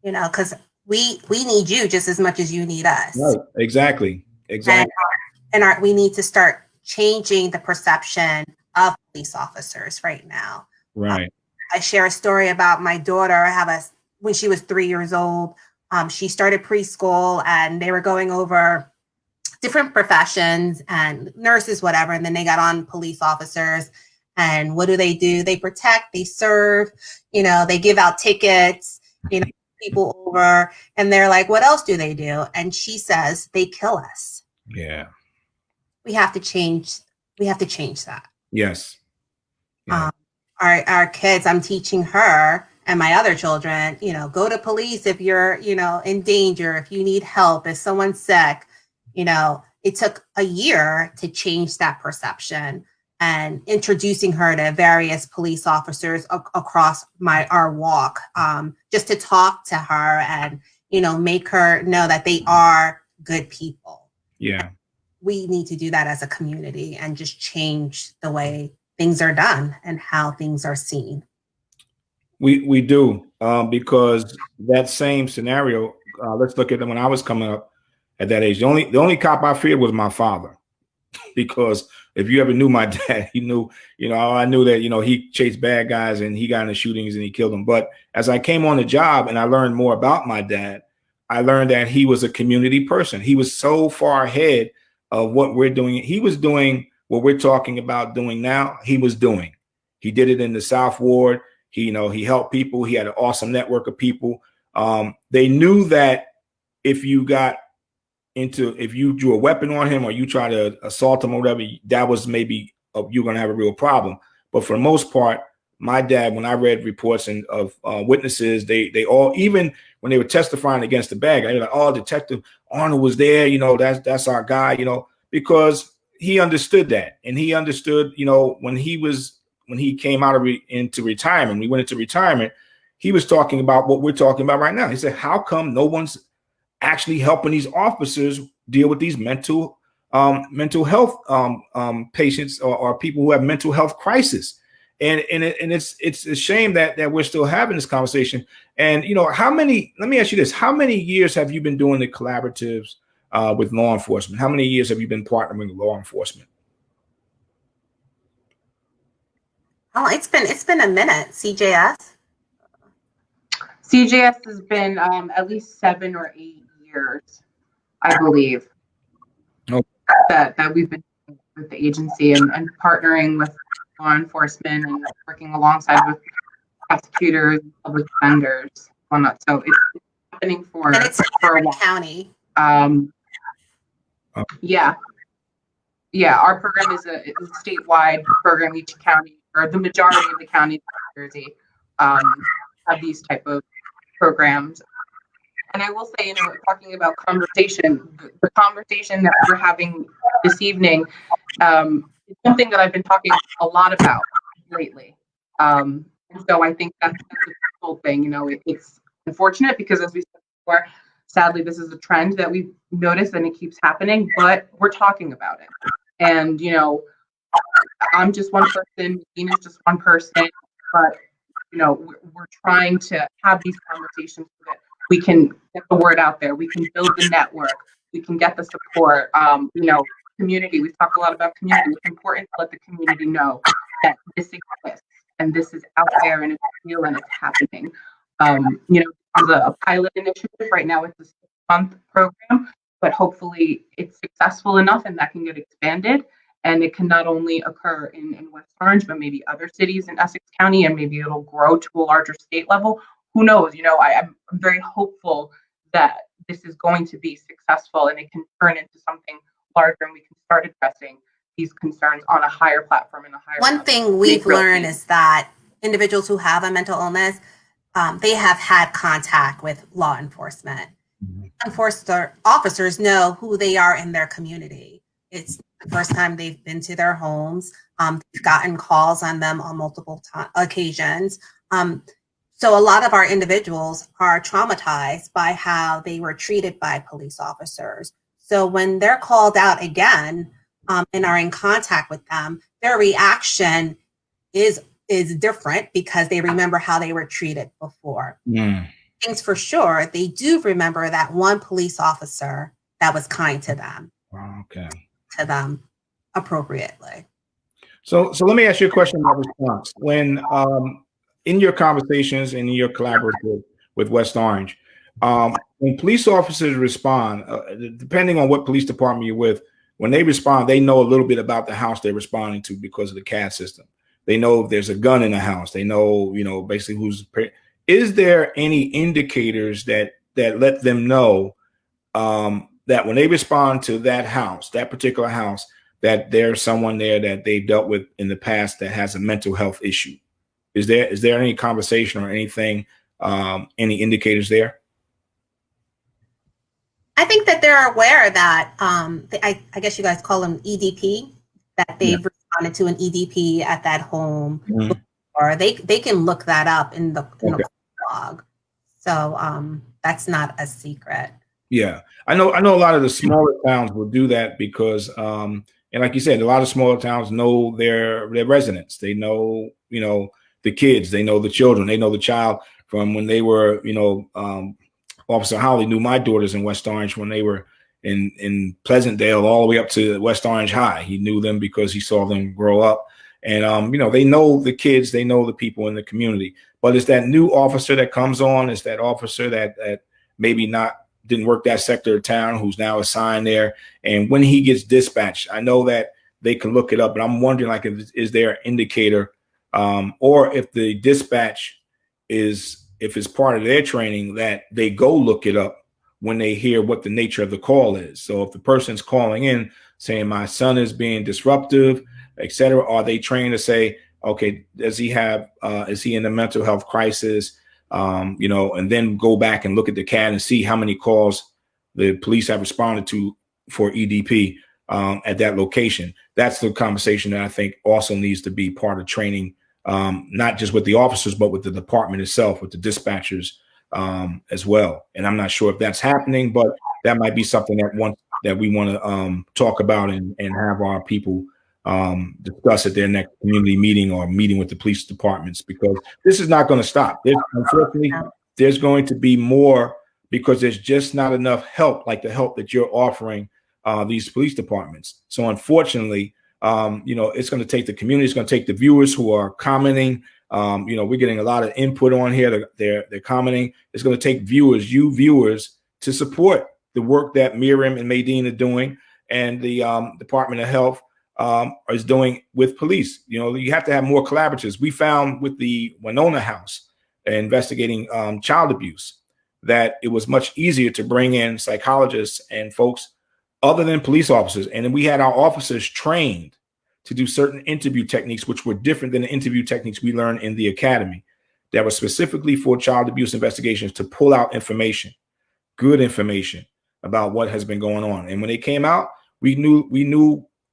you know, because we need you just as much as you need us. Right. Exactly. And we need to start changing the perception of police officers right now. Right. I share a story about my daughter. When she was 3 years old, she started preschool and they were going over different professions and nurses, whatever. And then they got on police officers. And what do? They protect, they serve, you know, they give out tickets, you know, people over, and they're like, what else do they do? And she says, they kill us. Yeah. We have to change that. Yes. Yeah. Our kids, I'm teaching her and my other children, you know, go to police if you're, you know, in danger, if you need help, if someone's sick. You know, it took a year to change that perception. And introducing her to various police officers across our walk, just to talk to her and, you know, make her know that they are good people. Yeah. We need to do that as a community and just change the way things are done and how things are seen. We do, because that same scenario, let's look at them when I was coming up at that age. The only cop I feared was my father, because if you ever knew my dad, you knew, you know, I knew that, you know, he chased bad guys and he got into shootings and he killed them. But as I came on the job and I learned more about my dad, I learned that he was a community person. He was so far ahead of what we're doing. He was doing what we're talking about doing now. He was doing. He did it in the South Ward. He helped people. He had an awesome network of people. They knew that if you drew a weapon on him or you try to assault him or whatever, that was maybe you're going to have a real problem. But for the most part, my dad, when I read reports of witnesses, they all, even when they were testifying against the bad guy, they're like, "Oh, Detective Arnold was there. That's our guy." Because he understood that, and he understood, when he came out of into retirement, we went into retirement. He was talking about what we're talking about right now. He said, "How come no one's actually helping these officers deal with these mental health patients or people who have mental health crisis?" And it's a shame that we're still having this conversation. And let me ask you this: how many years have you been doing the collaboratives with law enforcement? How many years have you been partnering with law enforcement? Oh, it's been a minute. CJS has been at least 7 or 8 years, I believe, that we've been with the agency and partnering with law enforcement and working alongside with prosecutors, public defenders, whatnot. So it's happening for a while. County. Yeah, our program is a statewide program. Each county, or the majority of the counties in New Jersey, have these type of programs. And I will say, talking about conversation, the conversation that we're having this evening is something that I've been talking a lot about lately. And so I think that's a cool thing. It's unfortunate because, as we said before, sadly, this is a trend that we've noticed and it keeps happening, but we're talking about it. And, I'm just one person, Nina's just one person, but, we're trying to have these conversations so that we can get the word out there. We can build the network. We can get the support. Community. We've talked a lot about community. It's important to let the community know that this exists and this is out there and it's real and it's happening. As a pilot initiative right now, it's a 6-month program, but hopefully it's successful enough and that can get expanded. And it can not only occur in West Orange, but maybe other cities in Essex County, and maybe it'll grow to a larger state level. Who knows? I'm very hopeful that this is going to be successful and it can turn into something larger and we can start addressing these concerns on a higher platform and a higher One level. thing we've learned is that individuals who have a mental illness, they have had contact with law enforcement. Officers know who they are in their community. It's the first time they've been to their homes. They've gotten calls on them on multiple occasions. So a lot of our individuals are traumatized by how they were treated by police officers. So when they're called out again and are in contact with them, their reaction is different because they remember how they were treated before. Things for sure, they do remember that one police officer that was kind to them. To them appropriately. So let me ask you a question about response. When in your conversations and in your collaboration with West Orange, when police officers respond, depending on what police department you're with, when they respond, they know a little bit about the house they're responding to because of the CAD system. They know if there's a gun in the house. They know, basically who's. Is there any indicators that let them know that when they respond to that house, that particular house, that there's someone there that they've dealt with in the past that has a mental health issue? Is there any conversation or anything, any indicators there? I think that they're aware that I guess you guys call them EDP, that they've responded to an EDP at that home, or they can look that up in the blog. So that's not a secret. Yeah, I know a lot of the smaller towns will do that because, and like you said, a lot of smaller towns know their residents. They know, the kids, they know the children, they know the child from when they were, Officer Holly knew my daughters in West Orange when they were in Pleasantdale all the way up to West Orange High. He knew them because he saw them grow up. And, they know the kids, they know the people in the community. But it's that new officer that comes on, it's that officer that maybe didn't work that sector of town who's now assigned there. And when he gets dispatched, I know that they can look it up, but I'm wondering, like, is there an indicator or if the dispatch if it's part of their training that they go look it up when they hear what the nature of the call is. So if the person's calling in saying my son is being disruptive, etc., are they trained to say, Okay, does he have, is he in a mental health crisis? And then go back and look at the CAD and see how many calls the police have responded to for EDP at that location. That's the conversation that I think also needs to be part of training, not just with the officers, but with the department itself, with the dispatchers as well. And I'm not sure if that's happening, but that might be something that we want to talk about and have our people discuss at their next community meeting or meeting with the police departments, because this is not going to stop. Unfortunately, there's going to be more, because there's just not enough help like the help that you're offering these police departments. So unfortunately, it's going to take the community, it's going to take the viewers who are commenting. We're getting a lot of input on here. They're commenting. It's going to take you viewers, to support the work that Miriam and Maydeen are doing, and the Department of Health is doing with police. You have to have more collaboratives. We found with the Winona House investigating child abuse that it was much easier to bring in psychologists and folks other than police officers. And then we had our officers trained to do certain interview techniques, which were different than the interview techniques we learned in the academy, that were specifically for child abuse investigations, to pull out information, good information about what has been going on. And when they came out, we knew,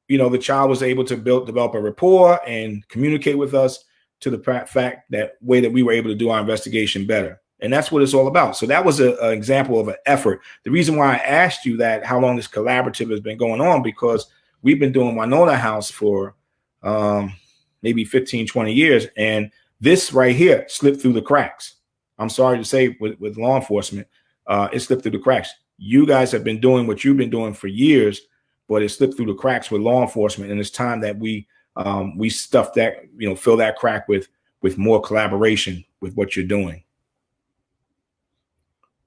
the child was able to develop a rapport and communicate with us, to the fact that way that we were able to do our investigation better. And that's what it's all about. So that was an example of an effort. The reason why I asked you that, how long this collaborative has been going on, because we've been doing Winona House for maybe 15, 20 years. And this right here slipped through the cracks. I'm sorry to say, with law enforcement, it slipped through the cracks. You guys have been doing what you've been doing for years, but it slipped through the cracks with law enforcement. And it's time that we stuff that, fill that crack with more collaboration with what you're doing.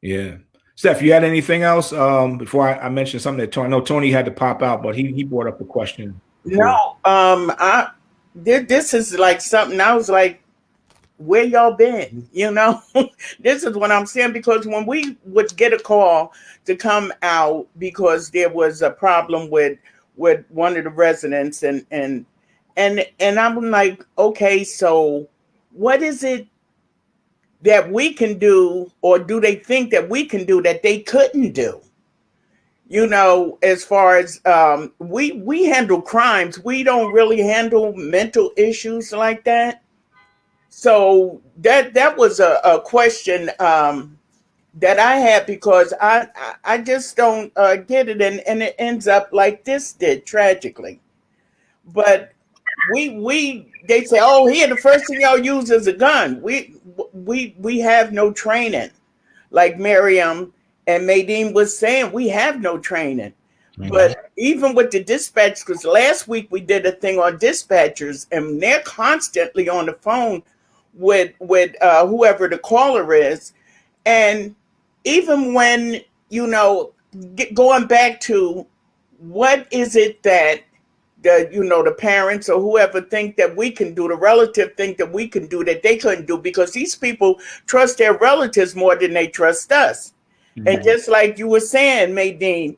Yeah. Steph, you had anything else before I mentioned something that Tony, I know Tony had to pop out, but he brought up a question before. No, this is like something I was like, where y'all been? This is what I'm saying, because when we would get a call to come out because there was a problem with one of the residents, and I'm like, okay, so what is it that we can do, or do they think that we can do that they couldn't do? As far as we handle crimes, we don't really handle mental issues like that. So that was a question that I had, because I just don't get it, and it ends up like this did, tragically. But they say, oh, here, the first thing y'all use is a gun. We have no training, like Miriam and Maydeen was saying. We have no training. Mm-hmm. But even with the dispatch, because last week we did a thing on dispatchers, and they're constantly on the phone with whoever the caller is. And even when, going back to what is it that the parents or whoever think that we can do, the relative think that we can do that they couldn't do, because these people trust their relatives more than they trust us. Mm-hmm. And just like you were saying, Maydeen,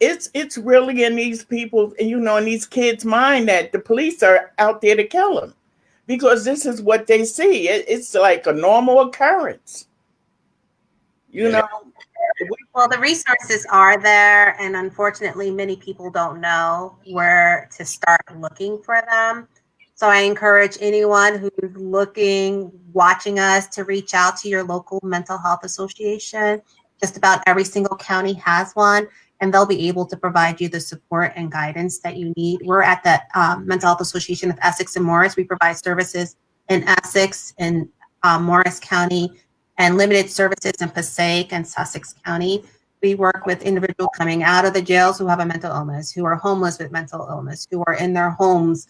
it's really in these people, in these kids' mind that the police are out there to kill them, because this is what they see. It's like a normal occurrence, Well, the resources are there, and unfortunately, many people don't know where to start looking for them. So I encourage anyone who's watching us, to reach out to your local mental health association. Just about every single county has one, and they'll be able to provide you the support and guidance that you need. We're at the Mental Health Association of Essex and Morris. We provide services in Essex and Morris County, and limited services in Passaic and Sussex County. We work with individuals coming out of the jails who have a mental illness, who are homeless with mental illness, who are in their homes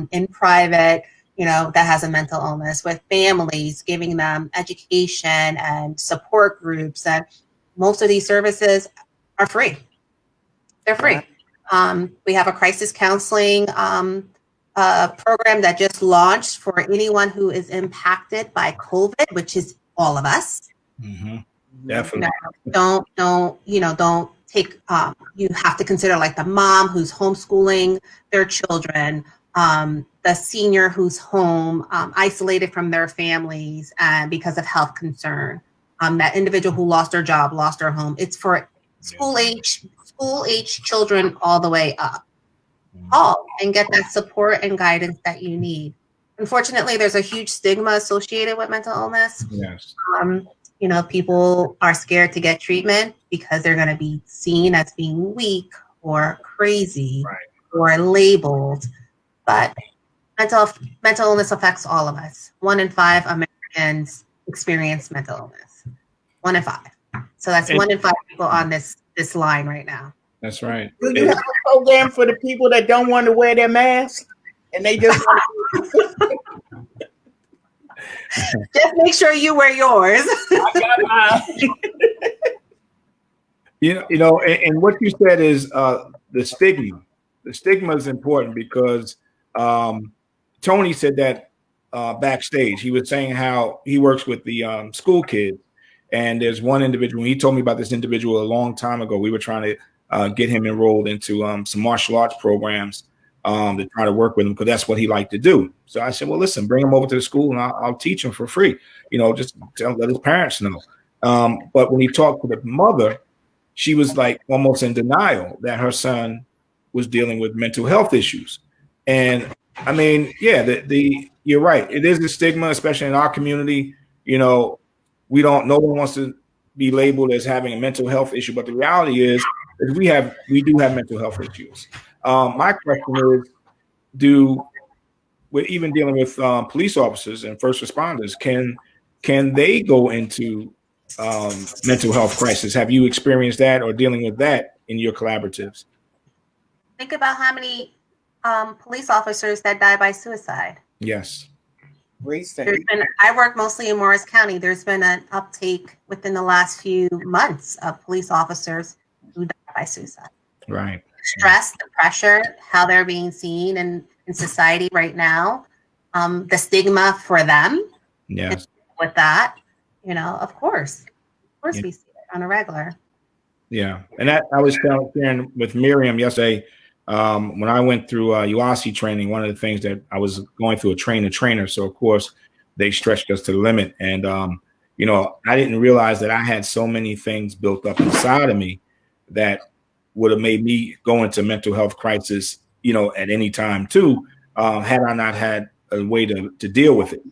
in private, that has a mental illness, with families, giving them education and support groups. And most of these services are free. They're free. We have a crisis counseling program that just launched for anyone who is impacted by COVID, which is all of us. Mm-hmm. Definitely. Don't take, you have to consider like the mom who's homeschooling their children, the senior who's home, isolated from their families because of health concern, that individual who lost their job, lost their home. It's for school age children all the way up. Call and get that support and guidance that you need. Unfortunately, there's a huge stigma associated with mental illness. Yes. You know, people are scared to get treatment because they're going to be seen as being weak or crazy or labeled. But mental illness affects all of us. 1 in 5 Americans experience mental illness. 1 in 5. So that's 1 in 5 people on this line right now. That's right. Do you have a program for the people that don't want to wear their mask and they just want to? Just make sure you wear yours. You know, and what you said is the stigma. The stigma is important because Tony said that backstage. He was saying how he works with the school kids, and there's one individual. He told me about this individual a long time ago. We were trying to get him enrolled into some martial arts programs to try to work with him because that's what he liked to do. So I said, well, listen, bring him over to the school and I'll teach him for free. You know, just let his parents know. But when he talked to the mother, she was like almost in denial that her son was dealing with mental health issues. And I mean, yeah, you're right. It is a stigma, especially in our community. You know, no one wants to be labeled as having a mental health issue, but the reality is we do have mental health issues. My question is, we're even dealing with police officers and first responders, can they go into mental health crisis? Have you experienced that or dealing with that in your collaboratives? Think about how many police officers that die by suicide. Yes. I work mostly in Morris County. There's been an uptake within the last few months of police officers who die by suicide. Right. Stress, the pressure, how they're being seen in society right now, the stigma for them. Yes. With that, you know, of course we see it on a regular. Yeah, and that I was sharing with Miriam yesterday when I went through UASI training. One of the things that I was going through a trainer, so of course they stretched us to the limit. And you know, I didn't realize that I had so many things built up inside of me that would have made me go into mental health crisis, you know, at any time too, had I not had a way to deal with it.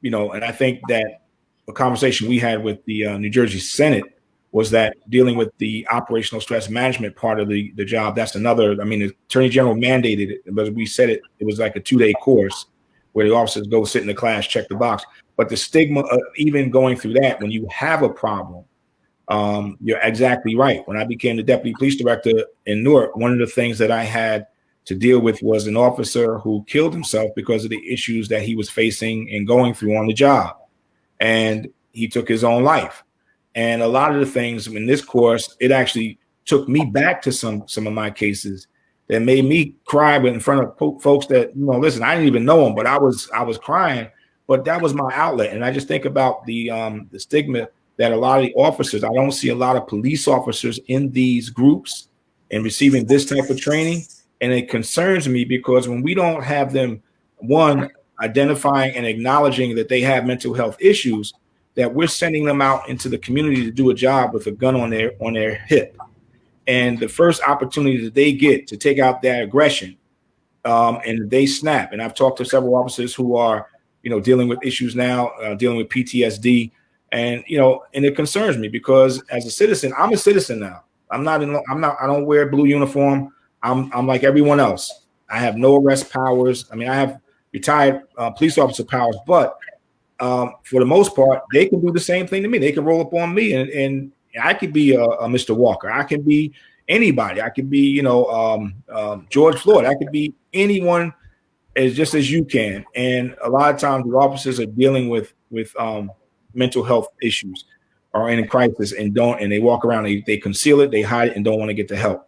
You know, and I think that a conversation we had with the New Jersey Senate was that dealing with the operational stress management part of the job. That's another. I mean, the Attorney General mandated it, but we said it was like a 2-day course where the officers go sit in the class, check the box. But the stigma of even going through that when you have a problem. You're exactly right. When I became the deputy police director in Newark, one of the things that I had to deal with was an officer who killed himself because of the issues that he was facing and going through on the job. And he took his own life. And a lot of the things in this course, it actually took me back to some of my cases that made me cry in front of folks that, you know, listen, I didn't even know them, but I was crying, but that was my outlet. And I just think about the stigma that a lot of the officers, I don't see a lot of police officers in these groups and receiving this type of training. And it concerns me because when we don't have them, one, identifying and acknowledging that they have mental health issues, that we're sending them out into the community to do a job with a gun on their hip. And the first opportunity that they get to take out that aggression, and they snap. And I've talked to several officers who are, you know, dealing with issues now, dealing with PTSD. And, you know, and it concerns me because as a citizen, I'm a citizen now. I don't wear a blue uniform. I'm like everyone else. I have no arrest powers. I mean, I have retired police officer powers, but for the most part, they can do the same thing to me. They can roll up on me and I could be a Mr. Walker. I can be anybody. I could be, you know, George Floyd. I could be anyone just as you can. And a lot of times the officers are dealing with mental health issues or in a crisis and they walk around, they conceal it, they hide it and don't want to get the help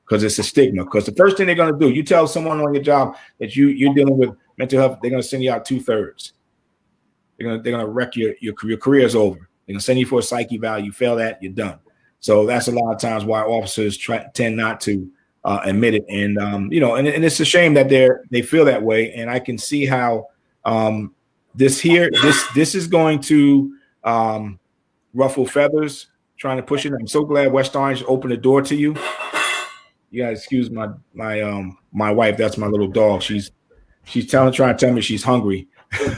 because it's a stigma. Because the first thing they're going to do, you tell someone on your job that you're dealing with mental health, they're going to send you out 2/3. They're gonna wreck your career is over. They're gonna send you for a psych eval. You fail that, you're done. So that's a lot of times why officers tend not to admit it. And and it's a shame that they feel that way. And I can see how this is going to ruffle feathers, trying to push it. I'm so glad West Orange opened the door to you. You gotta excuse my wife. That's my little dog. She's trying to tell me she's hungry.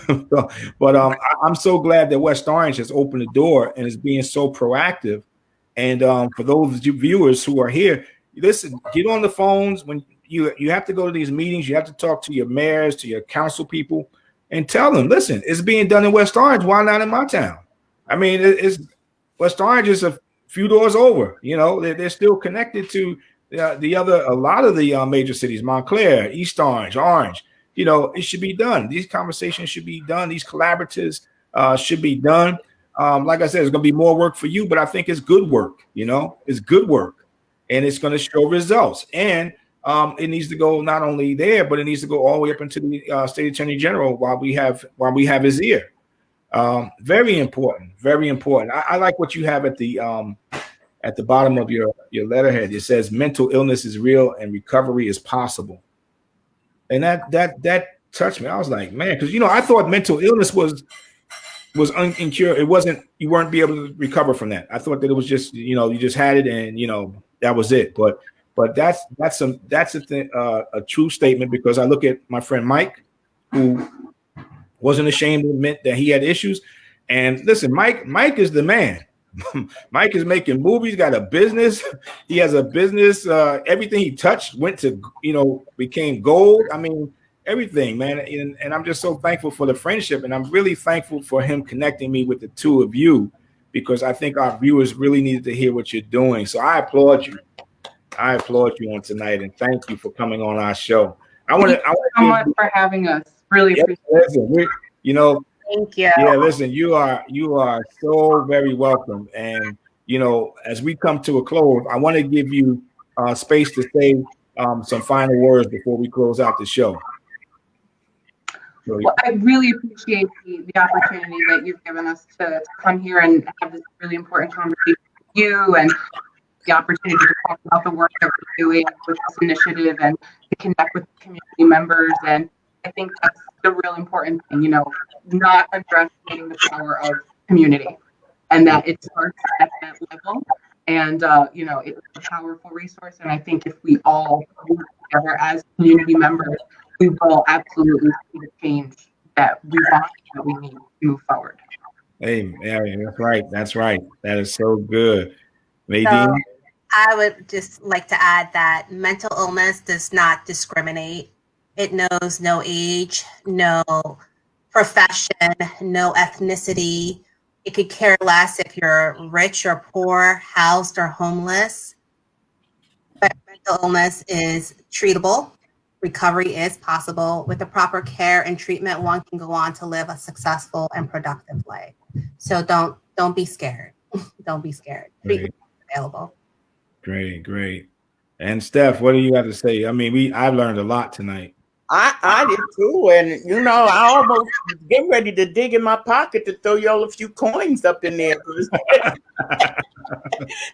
But I'm so glad that West Orange has opened the door and is being so proactive. And for those viewers who are here, listen, get on the phones when you have to go to these meetings. You have to talk to your mayors, to your council people, and tell them, listen, it's being done in West Orange. Why not in my town? I mean, it's West Orange is a few doors over. They're still connected to a lot of the major cities, Montclair, East Orange, Orange. It should be done. These conversations should be done. These collaboratives should be done. Like I said, it's going to be more work for you, but I think it's good work. It's good work, and it's going to show results. And it needs to go not only there, but it needs to go all the way up into the state attorney general while we have his ear. Very important. Very important. I like what you have at the bottom of your letterhead. It says mental illness is real and recovery is possible. And that touched me. I was like, man, because I thought mental illness was incurable. It wasn't. You weren't be able to recover from that. I thought that it was just you just had it and that was it. But that's a true statement, because I look at my friend Mike, who wasn't ashamed to admit that he had issues. And listen, Mike is the man. Mike is making movies, got a business. He has a business. Everything he touched went to, became gold. I mean, everything, man. And I'm just so thankful for the friendship. And I'm really thankful for him connecting me with the two of you, because I think our viewers really needed to hear what you're doing. So I applaud you. I applaud you on tonight, and thank you for coming on our show. Thank you so much for having us. Really appreciate it. Thank you. Yeah, listen, you are so very welcome. And as we come to a close, I want to give you space to say some final words before we close out the show. Well, I really appreciate the opportunity that you've given us to come here and have this really important conversation with you, and the opportunity to talk about the work that we're doing with this initiative and to connect with community members. And I think that's the real important thing, not underestimating the power of community, and that it starts at that level. And, it's a powerful resource. And I think if we all work together as community members, we will absolutely see the change that we want, that we need to move forward. Hey, Marion, that's right. That's right. That is so good. Nadine? So I would just like to add that mental illness does not discriminate. It knows no age, no profession, no ethnicity. It could care less if you're rich or poor, housed or homeless. But mental illness is treatable. Recovery is possible. With the proper care and treatment, one can go on to live a successful and productive life. So don't be scared. Don't be scared. Treatment is available. Great. And Steph, what do you have to say? I mean, I've learned a lot tonight. I did too, and I almost get ready to dig in my pocket to throw y'all a few coins up in there.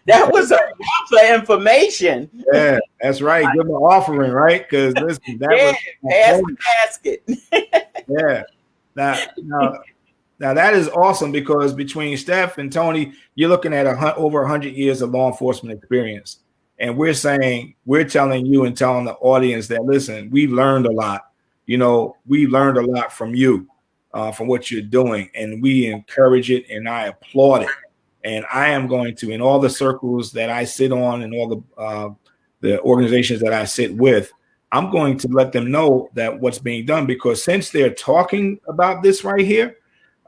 That was a lot of information. Yeah, that's right. Give them an offering, right? Because pass the basket. Yeah. Now that is awesome, because between Steph and Tony, you're looking at over 100 years of law enforcement experience. And we're telling you and telling the audience that, listen, we've learned a lot. We learned a lot from you, from what you're doing, and we encourage it, and I applaud it. And I am going to, in all the circles that I sit on and all the organizations that I sit with, I'm going to let them know that what's being done, because since they're talking about this right here,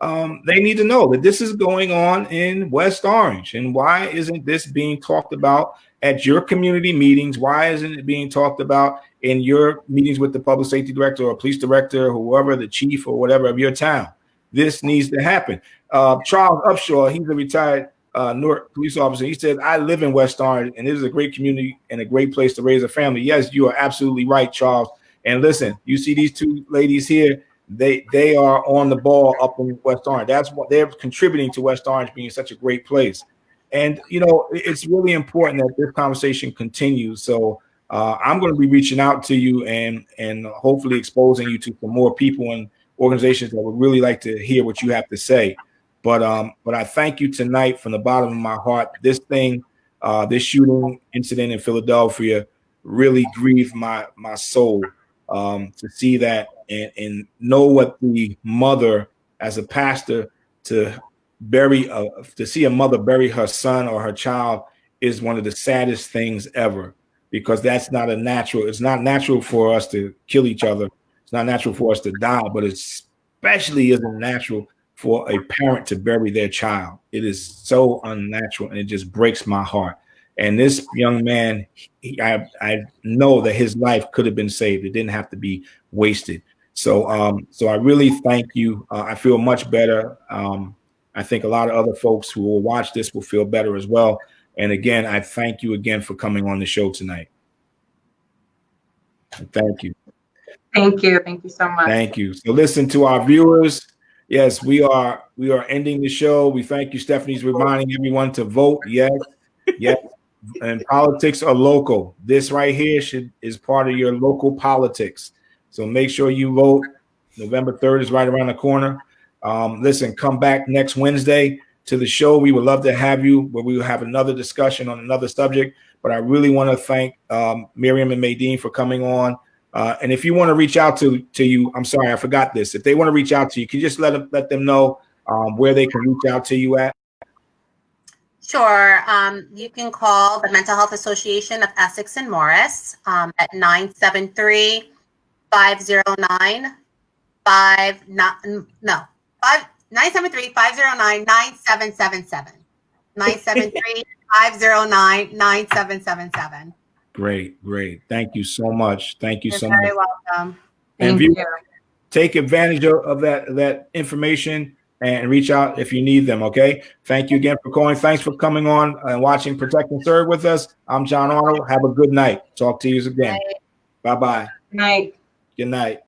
they need to know that this is going on in West Orange. And why isn't this being talked about at your community meetings? Why isn't it being talked about in your meetings with the public safety director or police director, whoever, the chief or whatever of your town? This needs to happen. Charles Upshaw, he's a retired Newark police officer. He said, I live in West Orange, and this is a great community and a great place to raise a family. Yes, you are absolutely right, Charles. And listen, you see these two ladies here, they are on the ball up in West Orange. That's what they're contributing to West Orange being such a great place. And, it's really important that this conversation continues. So I'm going to be reaching out to you and hopefully exposing you to some more people and organizations that would really like to hear what you have to say. But I thank you tonight from the bottom of my heart. This shooting incident in Philadelphia really grieved my soul, to see that and know what the mother, as a pastor, to see a mother bury her son or her child is one of the saddest things ever, because it's not natural for us to kill each other. It's not natural for us to die, but it especially isn't natural for a parent to bury their child. It is so unnatural, and it just breaks my heart. And this young man, I know that his life could have been saved. It didn't have to be wasted. So I really thank you. I feel much better. I think a lot of other folks who will watch this will feel better as well. And again, I thank you again for coming on the show tonight. Thank you. Thank you. Thank you so much. Thank you. So listen, to our viewers, yes, we are ending the show. We thank you. Stephanie's reminding everyone to vote. Yes. And politics are local. This right here is part of your local politics. So make sure you vote. November 3rd is right around the corner. Listen, come back next Wednesday to the show. We would love to have you, where we will have another discussion on another subject. But I really want to thank Miriam and Maydeen for coming on. And if you want to reach out to you, I'm sorry, I forgot this. If they want to reach out to you, can you just let them know where they can reach out to you at? Sure. You can call the Mental Health Association of Essex and Morris at 973-509-9777. 973-509-9777. Great. Thank you so much. You're very welcome. And take advantage of that information and reach out if you need them. Okay. Thank you again for calling. Thanks for coming on and watching Protect and Serve with us. I'm John Arnold. Have a good night. Talk to you again. Bye-bye. Good night. Good night.